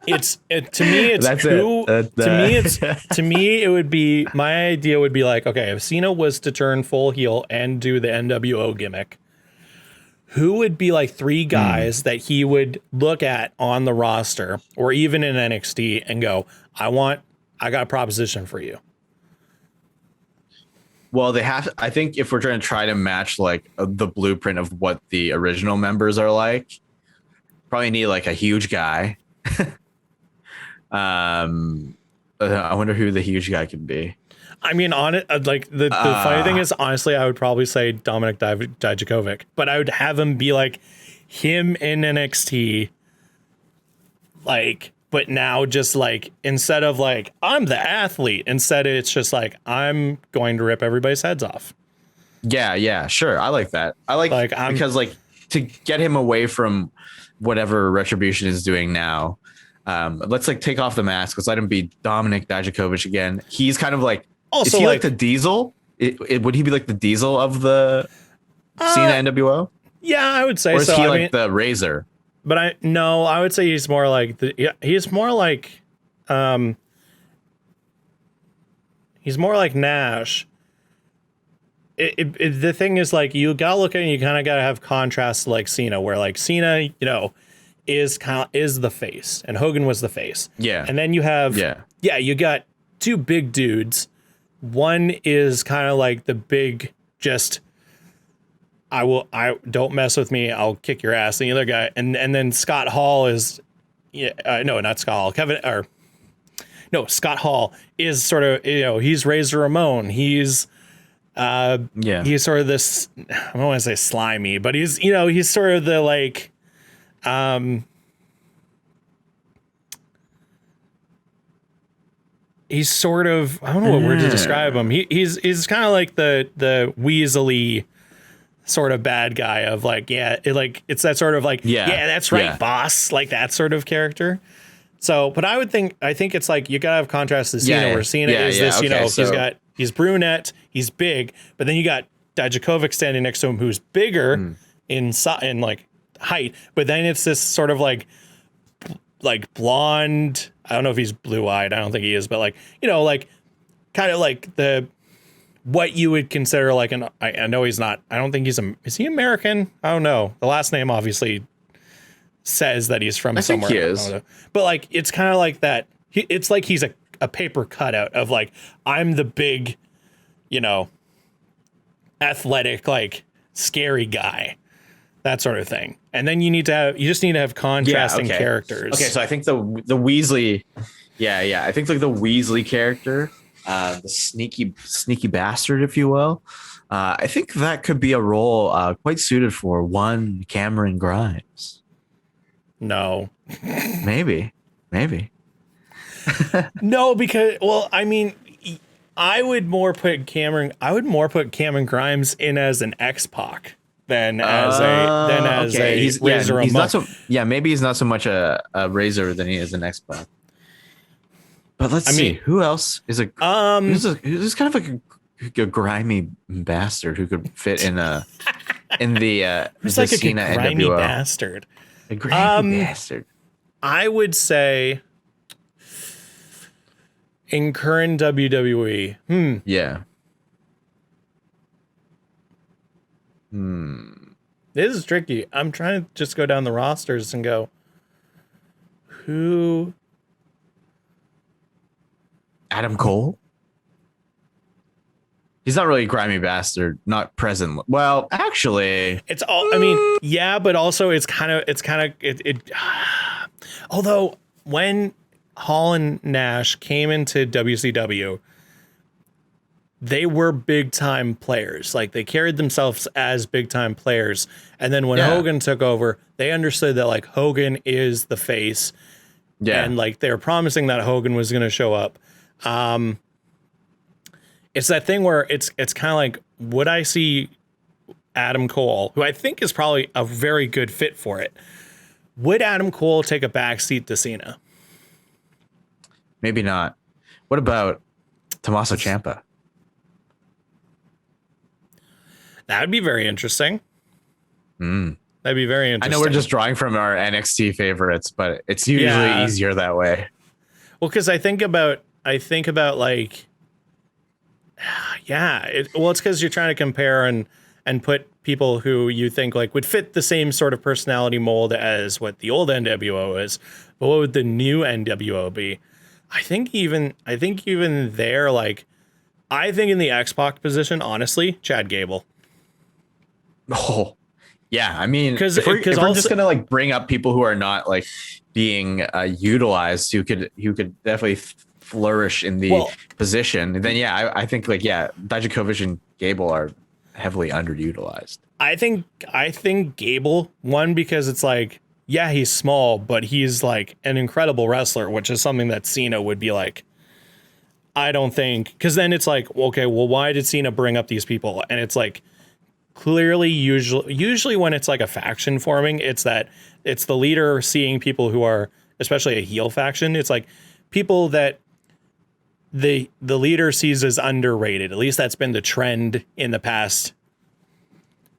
To me it would be, my idea would be like, okay, if Cena was to turn full heel and do the NWO gimmick, who would be like 3 guys that he would look at on the roster or even in NXT and go, I got a proposition for you. Well, I think if we're trying to match like the blueprint of what the original members are like, probably need like a huge guy. I wonder who the huge guy could be. I mean, on it, like the funny thing is, honestly, I would probably say Dominic Dijakovic, but I would have him be like him in NXT, like, but now just like instead of like I'm the athlete, instead it's just like I'm going to rip everybody's heads off. Yeah, sure. I like that. I like because like to get him away from whatever Retribution is doing now. Let's like take off the mask. Let's let him be Dominic Dijakovic again. He's kind of like, also is he like the Diesel? Would he be like the Diesel of the Cena NWO? Yeah, I would say or is so. he like the Razor? But I would say he's more like he's more like Nash. The thing is, like, you gotta look at it and you kind of gotta have contrast to like Cena, where like Cena, you know, is the face and Hogan was the face. Yeah. And then you have you got two big dudes. One is kind of like the big, just I don't mess with me, I'll kick your ass. And the other guy, and then Scott Hall is no, not Scott Hall. Scott Hall is sort of, you know, he's Razor Ramon. He's he's sort of this, I don't want to say slimy, but he's, you know, he's sort of the like he's sort of, I don't know what word to describe him. He's kind of like the weaselly sort of bad guy of like, it's that sort of like, that's right, boss, like that sort of character. So, but I think it's like you gotta have contrast to Cena, where Cena is this, you know, he's brunette, he's big, but then you got Dijakovic standing next to him, who's bigger in like height, but then it's this sort of like blonde. I don't know if he's blue eyed. I don't think he is, but like, you know, like kind of like what you would consider like I know he's not. I don't think is he American? I don't know. The last name obviously says that he's from somewhere. I think he is. But like, it's kind of like that. It's like he's a paper cutout of like, I'm the big, you know, athletic, like scary guy, that sort of thing. And then you just need to have contrasting characters. Okay, so I think the Weasley, I think like the Weasley character, the sneaky bastard, if you will. I think that could be a role quite suited for one Cameron Grimes. No. Maybe. No, because, well, I mean, I would more put Cameron Grimes in as an X-Pac than as a Razor. He's not so, maybe he's not so much a Razor than he is an X-Pac. But let's see, who else is who's kind of like a grimy bastard who could fit in the who's like Cena a grimy NWO. bastard. A grimy bastard. I would say in current WWE. Yeah. This is tricky. I'm trying to just go down the rosters and go, who? Adam Cole? He's not really a grimy bastard, not present. Well, actually, it's all, I mean, yeah, but also it's kind of although when Hall and Nash came into WCW, they were big time players. Like, they carried themselves as big time players. And then when Hogan took over, they understood that like Hogan is the face. Yeah. And like they were promising that Hogan was going to show up. It's that thing where it's kind of like, would I see Adam Cole, who I think is probably a very good fit for it? Would Adam Cole take a backseat to Cena? Maybe not. What about Tommaso Ciampa? That would be very interesting. That'd be very interesting. I know we're just drawing from our NXT favorites, but it's usually easier that way. Well, because I think about like, it's because you're trying to compare and put people who you think like would fit the same sort of personality mold as what the old NWO is, but what would the new NWO be? I think even there, like, I think in the X-Pac position, honestly, Chad Gable. Oh, yeah. I mean, because if we're just gonna like bring up people who are not like being utilized, who could definitely flourish in the position, then I think like Dijakovic and Gable are heavily underutilized. I think Gable, one, because it's like, yeah, he's small, but he's like an incredible wrestler, which is something that Cena would be like. I don't think, because then it's like, okay, well, why did Cena bring up these people? And it's like, clearly, usually when it's like a faction forming, it's the leader seeing people who are, especially a heel faction. It's like people that the leader sees as underrated. At least that's been the trend in the past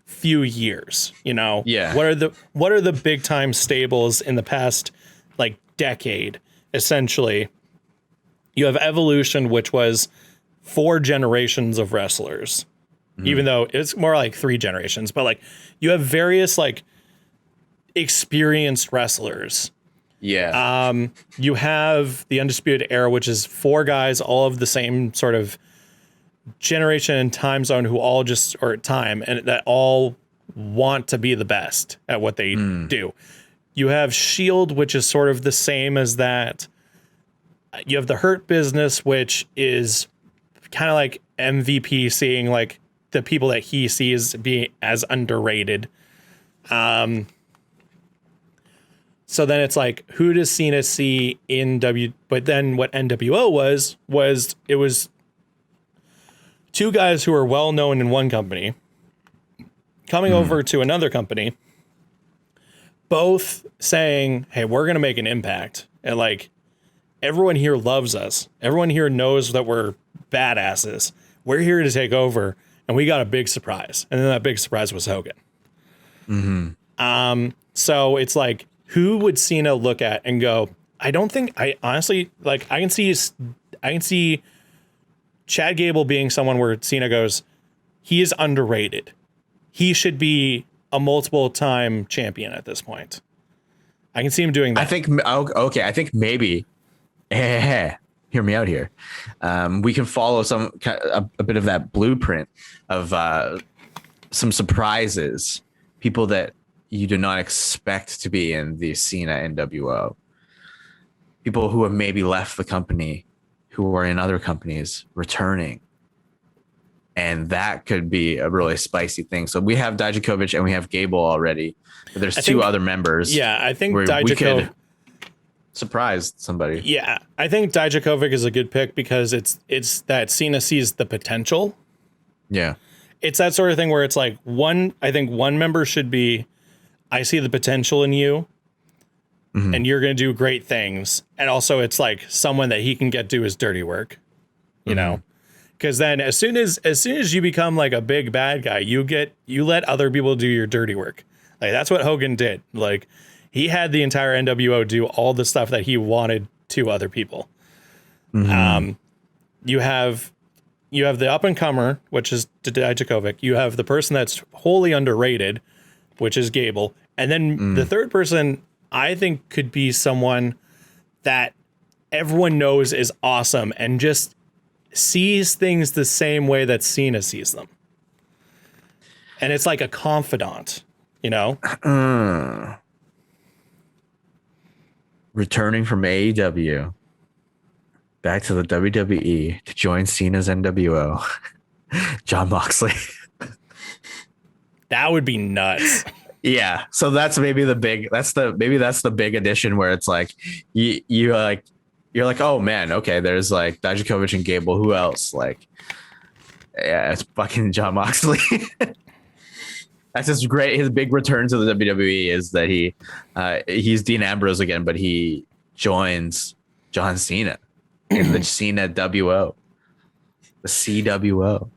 few years. You know, what are the big time stables in the past like decade? Essentially, you have Evolution, which was 4 generations of wrestlers. Even though it's more like 3 generations, but like you have various like experienced wrestlers. Yeah. You have the Undisputed Era, which is 4 guys, all of the same sort of generation and time zone, who all just or time and that all want to be the best at what they do. You have Shield, which is sort of the same as that. You have the Hurt Business, which is kind of like MVP seeing like the people that he sees being as underrated. So then it's like, who does Cena see in but then what NWO was it was 2 guys who are well known in one company coming over to another company, both saying, hey, we're going to make an impact. And like, everyone here loves us. Everyone here knows that we're badasses. We're here to take over. And we got a big surprise. And then that big surprise was Hogan. So it's like, who would Cena look at and go, I honestly, like, I can see Chad Gable being someone where Cena goes, he is underrated. He should be a multiple time champion at this point. I can see him doing that. I think maybe, hear me out here. We can follow a bit of that blueprint of some surprises, people that you do not expect to be in the Cena NWO, people who have maybe left the company, who are in other companies returning. And that could be a really spicy thing. So we have Dijakovic and we have Gable already, but there's 2 other members. Yeah, I think Dijakovic surprise somebody. Yeah, I think Dijakovic is a good pick because it's that Cena sees the potential. Yeah. It's that sort of thing where it's like I think one member should be, I see the potential in you and you're going to do great things. And also it's like someone that he can get do his dirty work, you know, because then as soon as you become like a big bad guy, you let other people do your dirty work. Like that's what Hogan did. Like, he had the entire NWO do all the stuff that he wanted to other people. You have the up and comer, which is Dijakovic. You have the person that's wholly underrated, which is Gable. And then the third person, I think, could be someone that everyone knows is awesome and just sees things the same way that Cena sees them. And it's like a confidant, you know? Returning from AEW back to the WWE to join Cena's NWO, Jon Moxley. That would be nuts. Yeah. So that's maybe the big addition where it's like you're like, oh man, okay, there's like Dijakovic and Gable. Who else? Like, yeah, it's fucking Jon Moxley. That's just great. His big return to the WWE is that he's Dean Ambrose again, but he joins John Cena in the Cena WO, the CWO,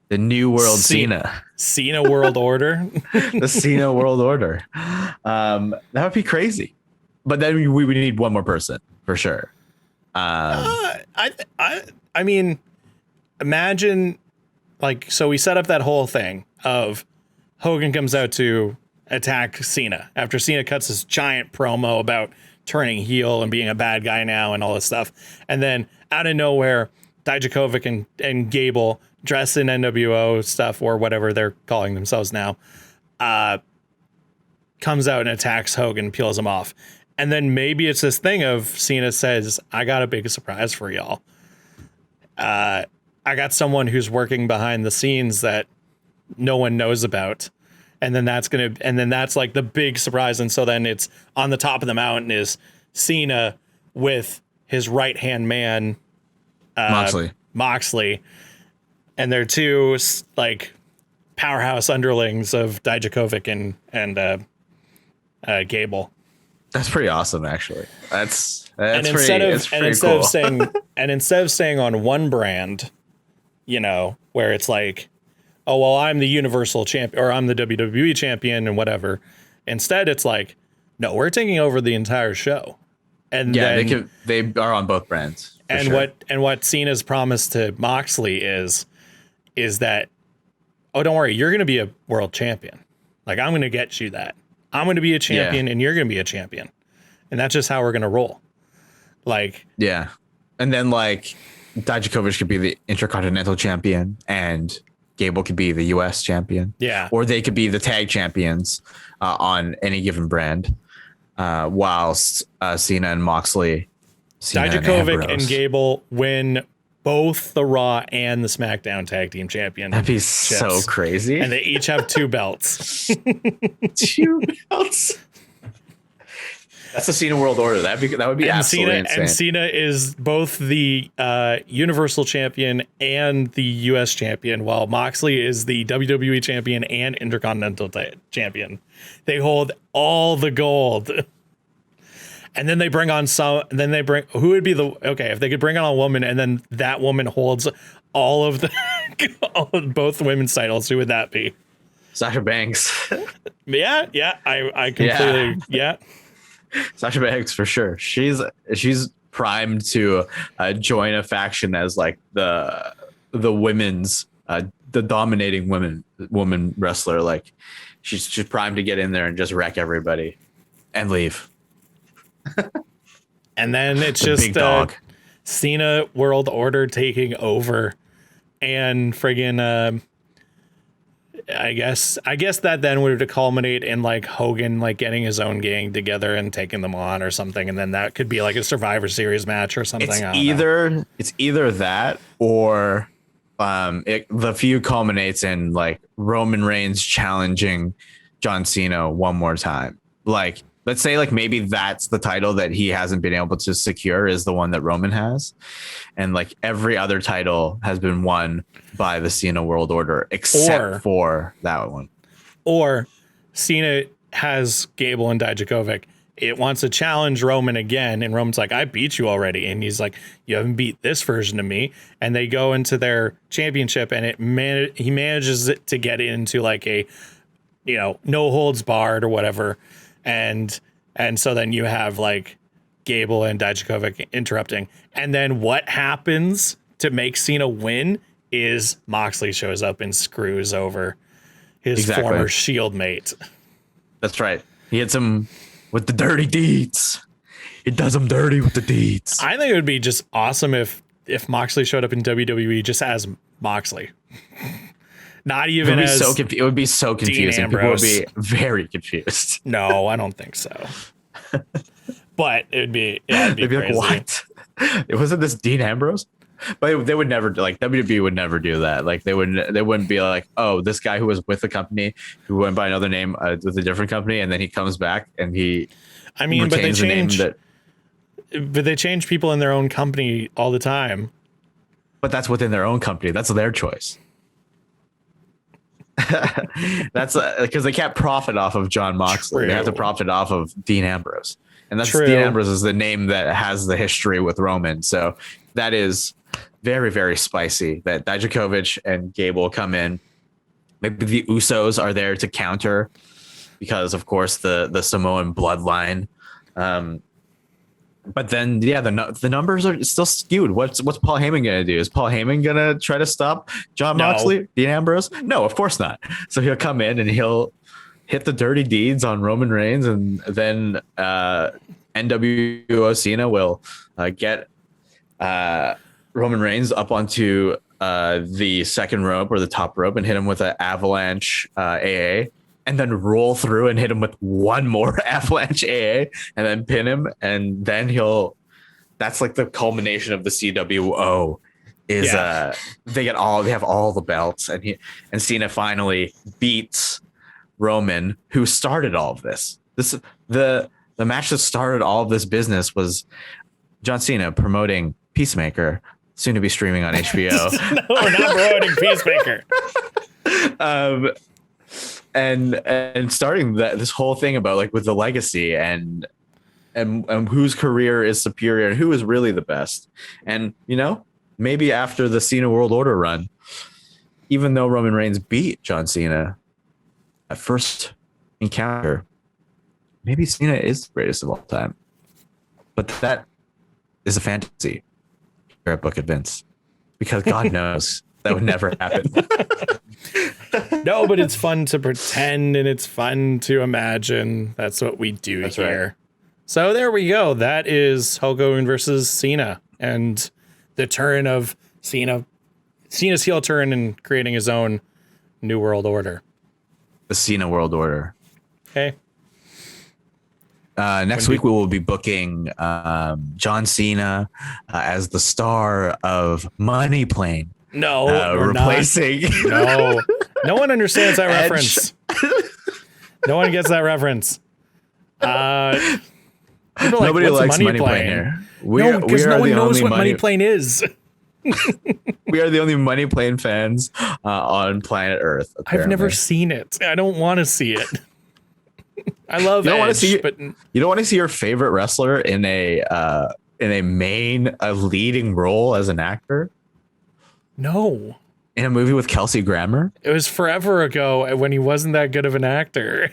the New World Cena World Order, the Cena World Order. That would be crazy, but then we would need one more person for sure. I mean, imagine. Like, so we set up that whole thing of Hogan comes out to attack Cena after Cena cuts this giant promo about turning heel and being a bad guy now and all this stuff. And then out of nowhere, Dijakovic and Gable, dressed in NWO stuff or whatever they're calling themselves now, comes out and attacks Hogan, peels him off. And then maybe it's this thing of Cena says, I got a big surprise for y'all. I got someone who's working behind the scenes that no one knows about. And then that's like the big surprise. And so then it's on the top of the mountain is Cena with his right hand man, Moxley. And they're two like powerhouse underlings of Dijakovic and Gable. That's pretty awesome, actually. That's and pretty instead cool. Instead of saying on one brand, where it's like, oh well, I'm the Universal champion or I'm the WWE champion and whatever. Instead, it's like, no, we're taking over the entire show. And then, they are on both brands. And what Cena's promise to Moxley is that, oh, don't worry, you're going to be a world champion. Like, I'm going to get you that. I'm going to be a champion and you're going to be a champion. And that's just how we're going to roll. Like, yeah. And then like Dijakovic could be the Intercontinental champion and Gable could be the US champion. Yeah. Or they could be the tag champions on any given brand. Whilst Cena and Moxley, Dijakovic and Gable win both the Raw and the SmackDown tag team champion. That'd be so crazy. And they each have 2 belts. 2 belts. That's the Cena World Order. That would be absolutely insane. And Cena is both the Universal Champion and the US Champion, while Moxley is the WWE Champion and Intercontinental Champion. They hold all the gold. And then they bring on who would be if they could bring on a woman and then that woman holds all of both women's titles, who would that be? Sasha Banks. Yeah, I completely, yeah. Sasha Banks for sure. She's primed to join a faction as like the women's the dominating woman wrestler. Like she's primed to get in there and just wreck everybody and leave. And then it's just big dog. Cena World Order taking over, and friggin' I guess that then would culminate in like Hogan like getting his own gang together and taking them on or something, and then that could be like a Survivor Series match or something. It's either that or the feud culminates in like Roman Reigns challenging John Cena one more time. Like, let's say like maybe that's the title that he hasn't been able to secure is the one that Roman has. And like every other title has been won by the Cena World Order except for that one. Or Cena has Gable and Dijakovic. It wants to challenge Roman again. And Roman's like, I beat you already. And he's like, you haven't beat this version of me. And they go into their championship and he manages it to get into like a, no holds barred or whatever. And so then you have like Gable and Dijakovic interrupting. And then what happens to make Cena win is Moxley shows up and screws over his former Shield mate. That's right. He hits him with the dirty deeds. He does him dirty with the deeds. I think it would be just awesome if Moxley showed up in WWE just as Moxley. Not even as it would be so confusing. People would be very confused. No, I don't think so. But it'd be they'd be like, what? It wasn't this Dean Ambrose? But they would never like WWE would never do that. Like they wouldn't be like, oh, this guy who was with the company who went by another name with a different company, and then he comes back and he. I mean, but they change people in their own company all the time. But that's within their own company. That's their choice. That's because they can't profit off of John Moxley. True. They have to profit off of Dean Ambrose, and that's Dean Ambrose is the name that has the history with Roman. So that is very, very spicy. That Dijakovic and Gable come in. Maybe the Usos are there to counter because, of course, the Samoan bloodline. But then, yeah, the numbers are still skewed. What's Paul Heyman going to do? Is Paul Heyman going to try to stop John Moxley, Dean Ambrose? No, of course not. So he'll come in and he'll hit the dirty deeds on Roman Reigns, and then NWO Cena will get Roman Reigns up onto the second rope or the top rope and hit him with an avalanche AA. and then roll through and hit him with one more avalanche AA and then pin him. And then that's like the culmination of the CWO is they have all the belts, and Cena finally beats Roman, who started all of this. The match that started all of this business was John Cena promoting Peacemaker, soon to be streaming on HBO. No, we're not promoting Peacemaker. And starting this whole thing about like with the legacy and whose career is superior and who is really the best. And maybe after the Cena World Order run, even though Roman Reigns beat John Cena at first encounter, maybe Cena is the greatest of all time. But that is a fantasy here at Book of Vince, because God knows that would never happen. No, but it's fun to pretend and it's fun to imagine. That's what we do here. Right. So there we go. That is Hulk Hogan versus Cena, and the turn of Cena's heel turn and creating his own new world order. The Cena World Order. Okay. Next week we will be booking John Cena as the star of Money Plane. No, replacing. No one understands that reference. No one gets that reference. Nobody likes Money Plane here. Because no one knows what Money Plane is. We are the only Money Plane fans on planet Earth. Apparently. I've never seen it. I don't want to see it. I love Edge, but you don't want to see your favorite wrestler in a leading role as an actor. No. In a movie with Kelsey Grammer? It was forever ago when he wasn't that good of an actor.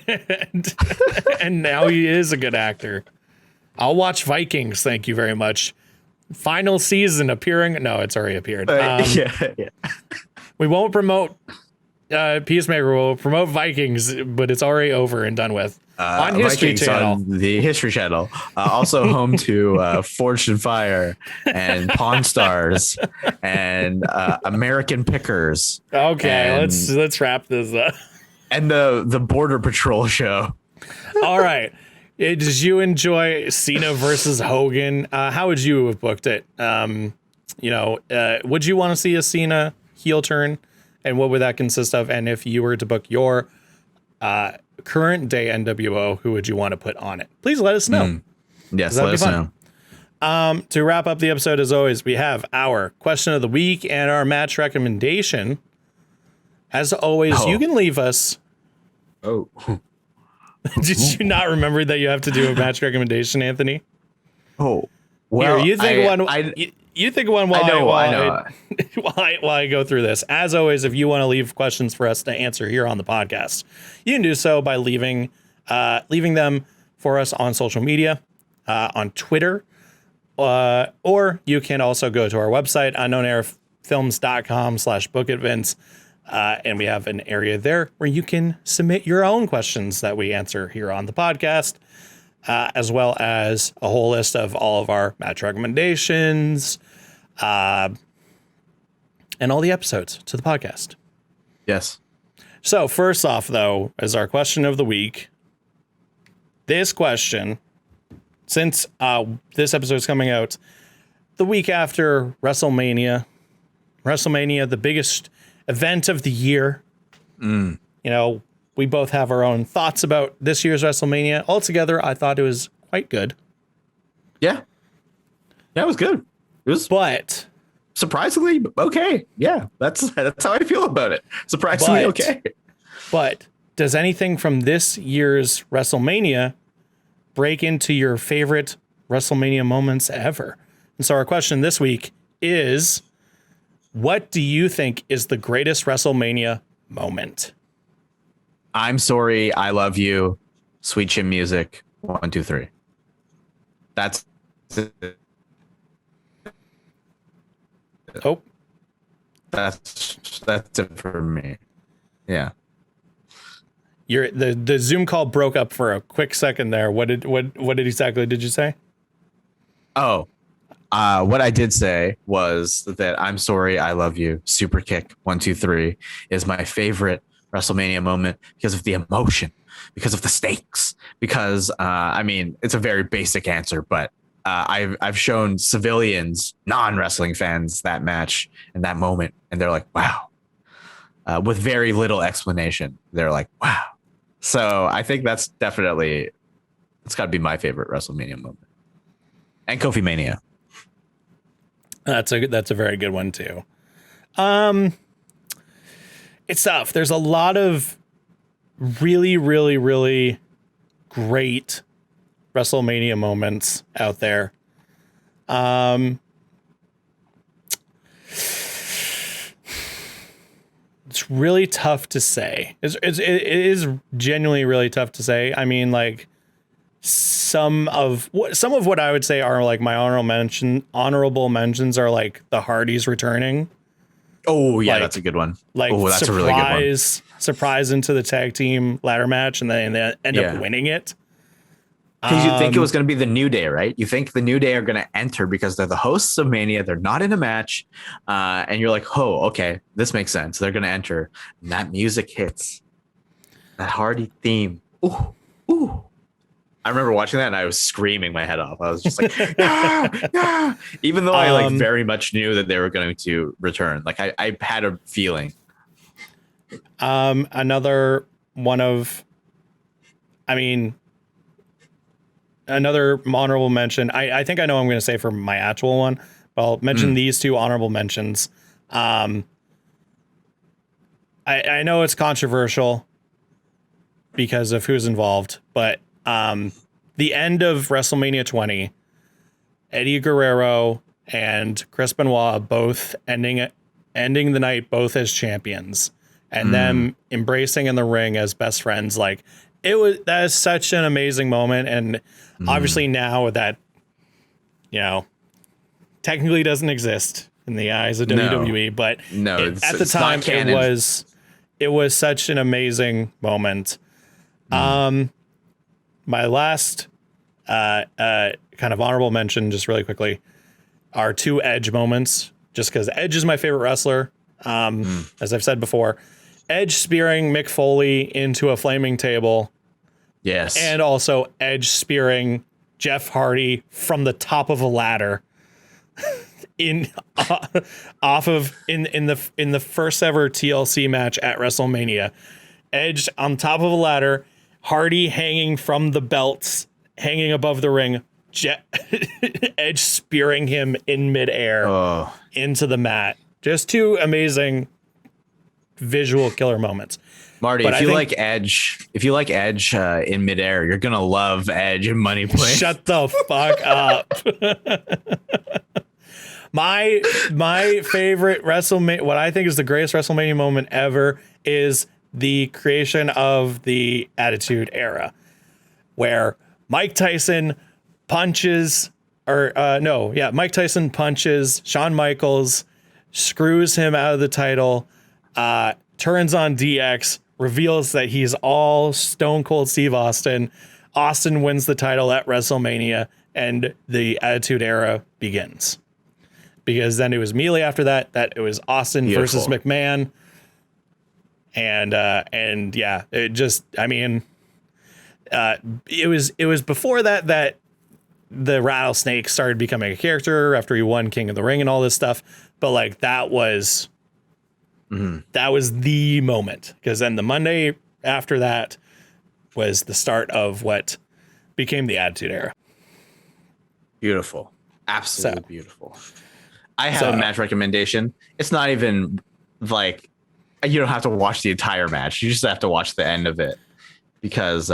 and now he is a good actor. I'll watch Vikings, thank you very much. Final season appearing. No, it's already appeared. Yeah. We won't promote Peacemaker. We'll promote Vikings, but it's already over and done with. On History Vikings Channel. On the History Channel. Also home to Forged in Fire and Pawn Stars and American Pickers. Okay, let's wrap this up. And the Border Patrol show. All right. Did you enjoy Cena versus Hogan? How would you have booked it? Would you want to see a Cena heel turn? And what would that consist of? And if you were to book your current day NWO, who would you want to put on it? Please let us know. Yes, let us know. To wrap up the episode, as always, we have our question of the week and our match recommendation. As always, you can leave us. Oh. Did you not remember that you have to do a match recommendation, Anthony? Oh, well, Here, you think one while I go through this. As always, if you want to leave questions for us to answer here on the podcast, you can do so by leaving them for us on social media, on Twitter, or you can also go to our website, unknownairfilms.com/bookadvince. And we have an area there where you can submit your own questions that we answer here on the podcast, as well as a whole list of all of our match recommendations, and all the episodes to the podcast. Yes. So first off, though, is our question of the week. This question, since this episode is coming out the week after WrestleMania, the biggest event of the year. We both have our own thoughts about this year's WrestleMania. Altogether, I thought it was quite good. Yeah, it was good. It was, but surprisingly okay. Yeah, that's how I feel about it. Surprisingly okay. But does anything from this year's WrestleMania break into your favorite WrestleMania moments ever? And so our question this week is, what do you think is the greatest WrestleMania moment? I'm sorry, I love you. Sweet chin music. 1, 2, 3. That's it. Oh, that's it for me. Yeah. The Zoom call broke up for a quick second there. What exactly did you say? Oh. What I did say was that I'm sorry, I love you. Super kick 1, 2, 3 is my favorite WrestleMania moment because of the emotion, because of the stakes, because I mean, it's a very basic answer, but I've shown civilians, non-wrestling fans that match and that moment, and they're like, wow. With very little explanation, they're like, wow. So I think that's definitely, it's got to be my favorite WrestleMania moment. And Kofi Mania. That's a very good one too. It's tough. There's a lot of really, really, really great WrestleMania moments out there. It's really tough to say. It is genuinely really tough to say. I mean, like some of what I would say are like my honorable mentions are like the Hardys returning. Oh yeah, like, that's a good one. Like that's a really good one. Surprise into the tag team ladder match, and then they end up winning it. Because you think it was going to be the New Day, right? You think the New Day are going to enter because they're the hosts of Mania. They're not in a match. And you're like, oh, okay, this makes sense. They're going to enter. And that music hits. That Hardy theme. Ooh, ooh. I remember watching that and I was screaming my head off. I was just like, ah, ah. Even though I like very much knew that they were going to return. Like I had a feeling. Another one of, I mean, another honorable mention. I think I know what I'm going to say for my actual one, but I'll mention these two honorable mentions. I know it's controversial because of who's involved, but the end of WrestleMania 20, Eddie Guerrero and Chris Benoit both ending the night both as champions, and them embracing in the ring as best friends. Like that is such an amazing moment. And obviously now that, you know, technically doesn't exist in the eyes of WWE, but at the time it was such an amazing moment. My last kind of honorable mention, just really quickly, are two Edge moments, just because Edge is my favorite wrestler. As I've said before, Edge spearing Mick Foley into a flaming table. Yes. And also Edge spearing Jeff Hardy from the top of a ladder in the first ever TLC match at WrestleMania. Edge on top of a ladder, Hardy hanging from the belts, hanging above the ring, Edge spearing him in midair into the mat. Just two amazing visual killer moments. Marty, if you like Edge in midair, you're gonna love Edge in Money Place. Shut the fuck up. My favorite WrestleMania, what I think is the greatest WrestleMania moment ever, is the creation of the Attitude Era, where Mike Tyson punches Shawn Michaels, screws him out of the title, turns on DX, reveals that he's all Stone Cold Steve Austin. Austin wins the title at WrestleMania, and the Attitude Era begins. Because then it was immediately after that it was Austin versus McMahon. And yeah, it just, I mean, it was before that the Rattlesnake started becoming a character after he won King of the Ring and all this stuff. But like that was the moment, because then the Monday after that was the start of what became the Attitude Era. Beautiful. Absolutely beautiful. I have a match recommendation. It's not even like, you don't have to watch the entire match. You just have to watch the end of it, because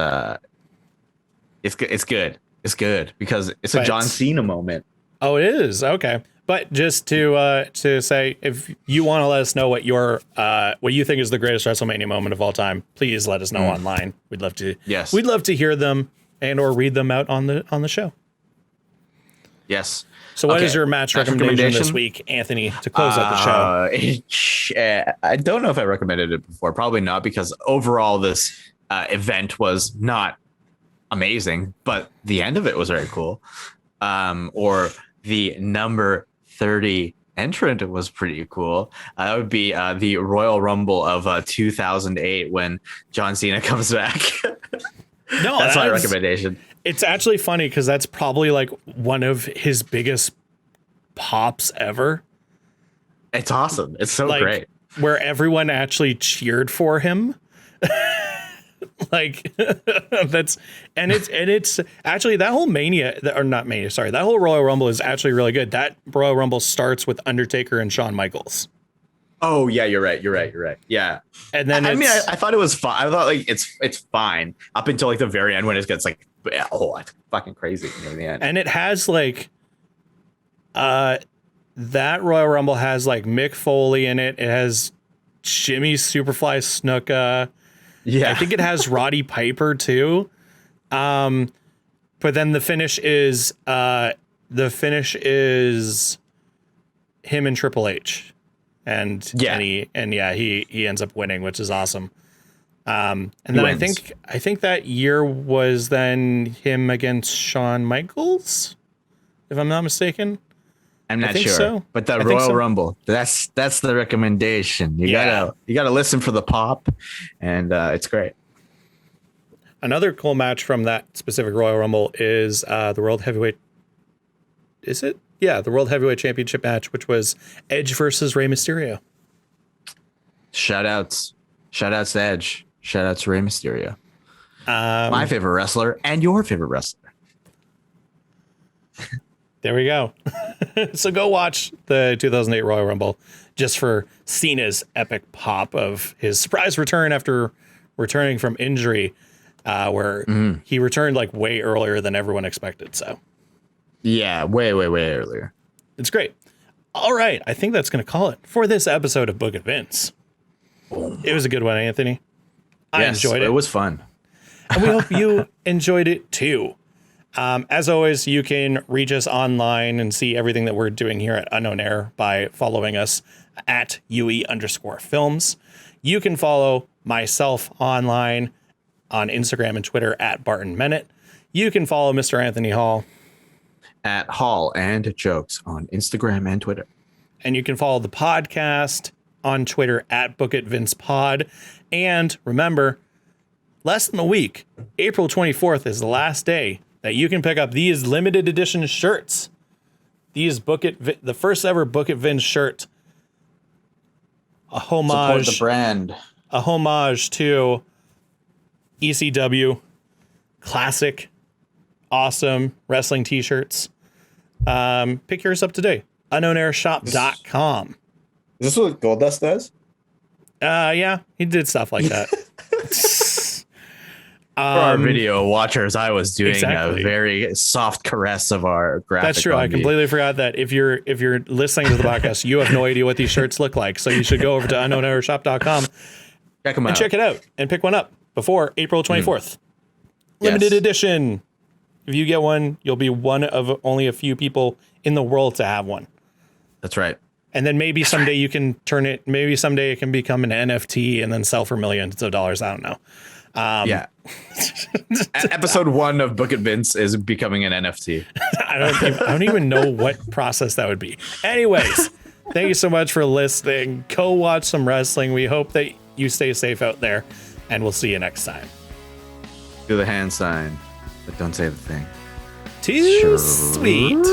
it's good. It's good because it's a John Cena moment. Oh, it is. Okay. But just to say, if you want to let us know what you think is the greatest WrestleMania moment of all time, please let us know online. We'd love to. Yes. We'd love to hear them and or read them out on the show. Yes. So what is your match recommendation this week, Anthony, to close out the show? I don't know if I recommended it before. Probably not, because overall this event was not amazing, but the end of it was very cool. Or the number 30 entrant was pretty cool. That would be the Royal Rumble of 2008 when John Cena comes back. No, That's my recommendation. It's actually funny because that's probably like one of his biggest pops ever. It's awesome. It's so like, great. Where everyone actually cheered for him. Like it's actually that whole that whole Royal Rumble is actually really good. That Royal Rumble starts with Undertaker and Shawn Michaels. Oh yeah, you're right. Yeah. And then I thought it was fine. I thought like it's fine up until like the very end when it gets like it's fucking crazy near the end. And it has like that Royal Rumble has like Mick Foley in it. It has Jimmy Superfly Snuka. Yeah. I think it has Roddy Piper too. But then the finish is him and Triple H. And he ends up winning, which is awesome. And then I think that year was then him against Shawn Michaels, if I'm not mistaken. I'm not sure, so. But the Royal Rumble, that's the recommendation. You gotta listen for the pop, and it's great. Another cool match from that specific Royal Rumble is the World Heavyweight. Is it? Yeah, the World Heavyweight Championship match, which was Edge versus Rey Mysterio. Shout outs to Edge. Shout outs to Rey Mysterio. My favorite wrestler and your favorite wrestler. There we go. So go watch the 2008 Royal Rumble just for Cena's epic pop of his surprise return after returning from injury, where he returned like way earlier than everyone expected. So yeah, way earlier. It's great. All right. I think that's going to call it for this episode of Book of Vince. It was a good one, Anthony. I enjoyed it. It was fun. And we hope you enjoyed it too. As always, you can reach us online and see everything that we're doing here at Unknown Air by following us at UE_films. You can follow myself online on Instagram and Twitter at Barton Minute. You can follow Mr. Anthony Hall at Hall and Jokes on Instagram and Twitter. And you can follow the podcast on Twitter at Book It Vince Pod. And remember, less than a week, April 24th is the last day that you can pick up these limited edition shirts. These the first ever Book It Vince shirt. A homage. Support the brand. A homage to ECW. Classic. Awesome wrestling t-shirts. Pick yours up today. UnknownAirShop.com. Is this what Goldust does? Yeah, he did stuff like that. For our video watchers, I was doing a very soft caress of our graphic. That's true. I completely forgot that if you're listening to the podcast, you have no idea what these shirts look like. So you should go over to UnknownAirShop.com and check it out and pick one up before April 24th. Limited edition. If you get one, you'll be one of only a few people in the world to have one. That's right. And then maybe someday you can turn it. Maybe someday it can become an NFT and then sell for millions of dollars. I don't know. Yeah. Episode 1 of Book It Vince is becoming an NFT. I don't even know what process that would be. Anyways, thank you so much for listening. Go watch some wrestling. We hope that you stay safe out there, and we'll see you next time. Do the hand sign, but don't say the thing. Too sweet.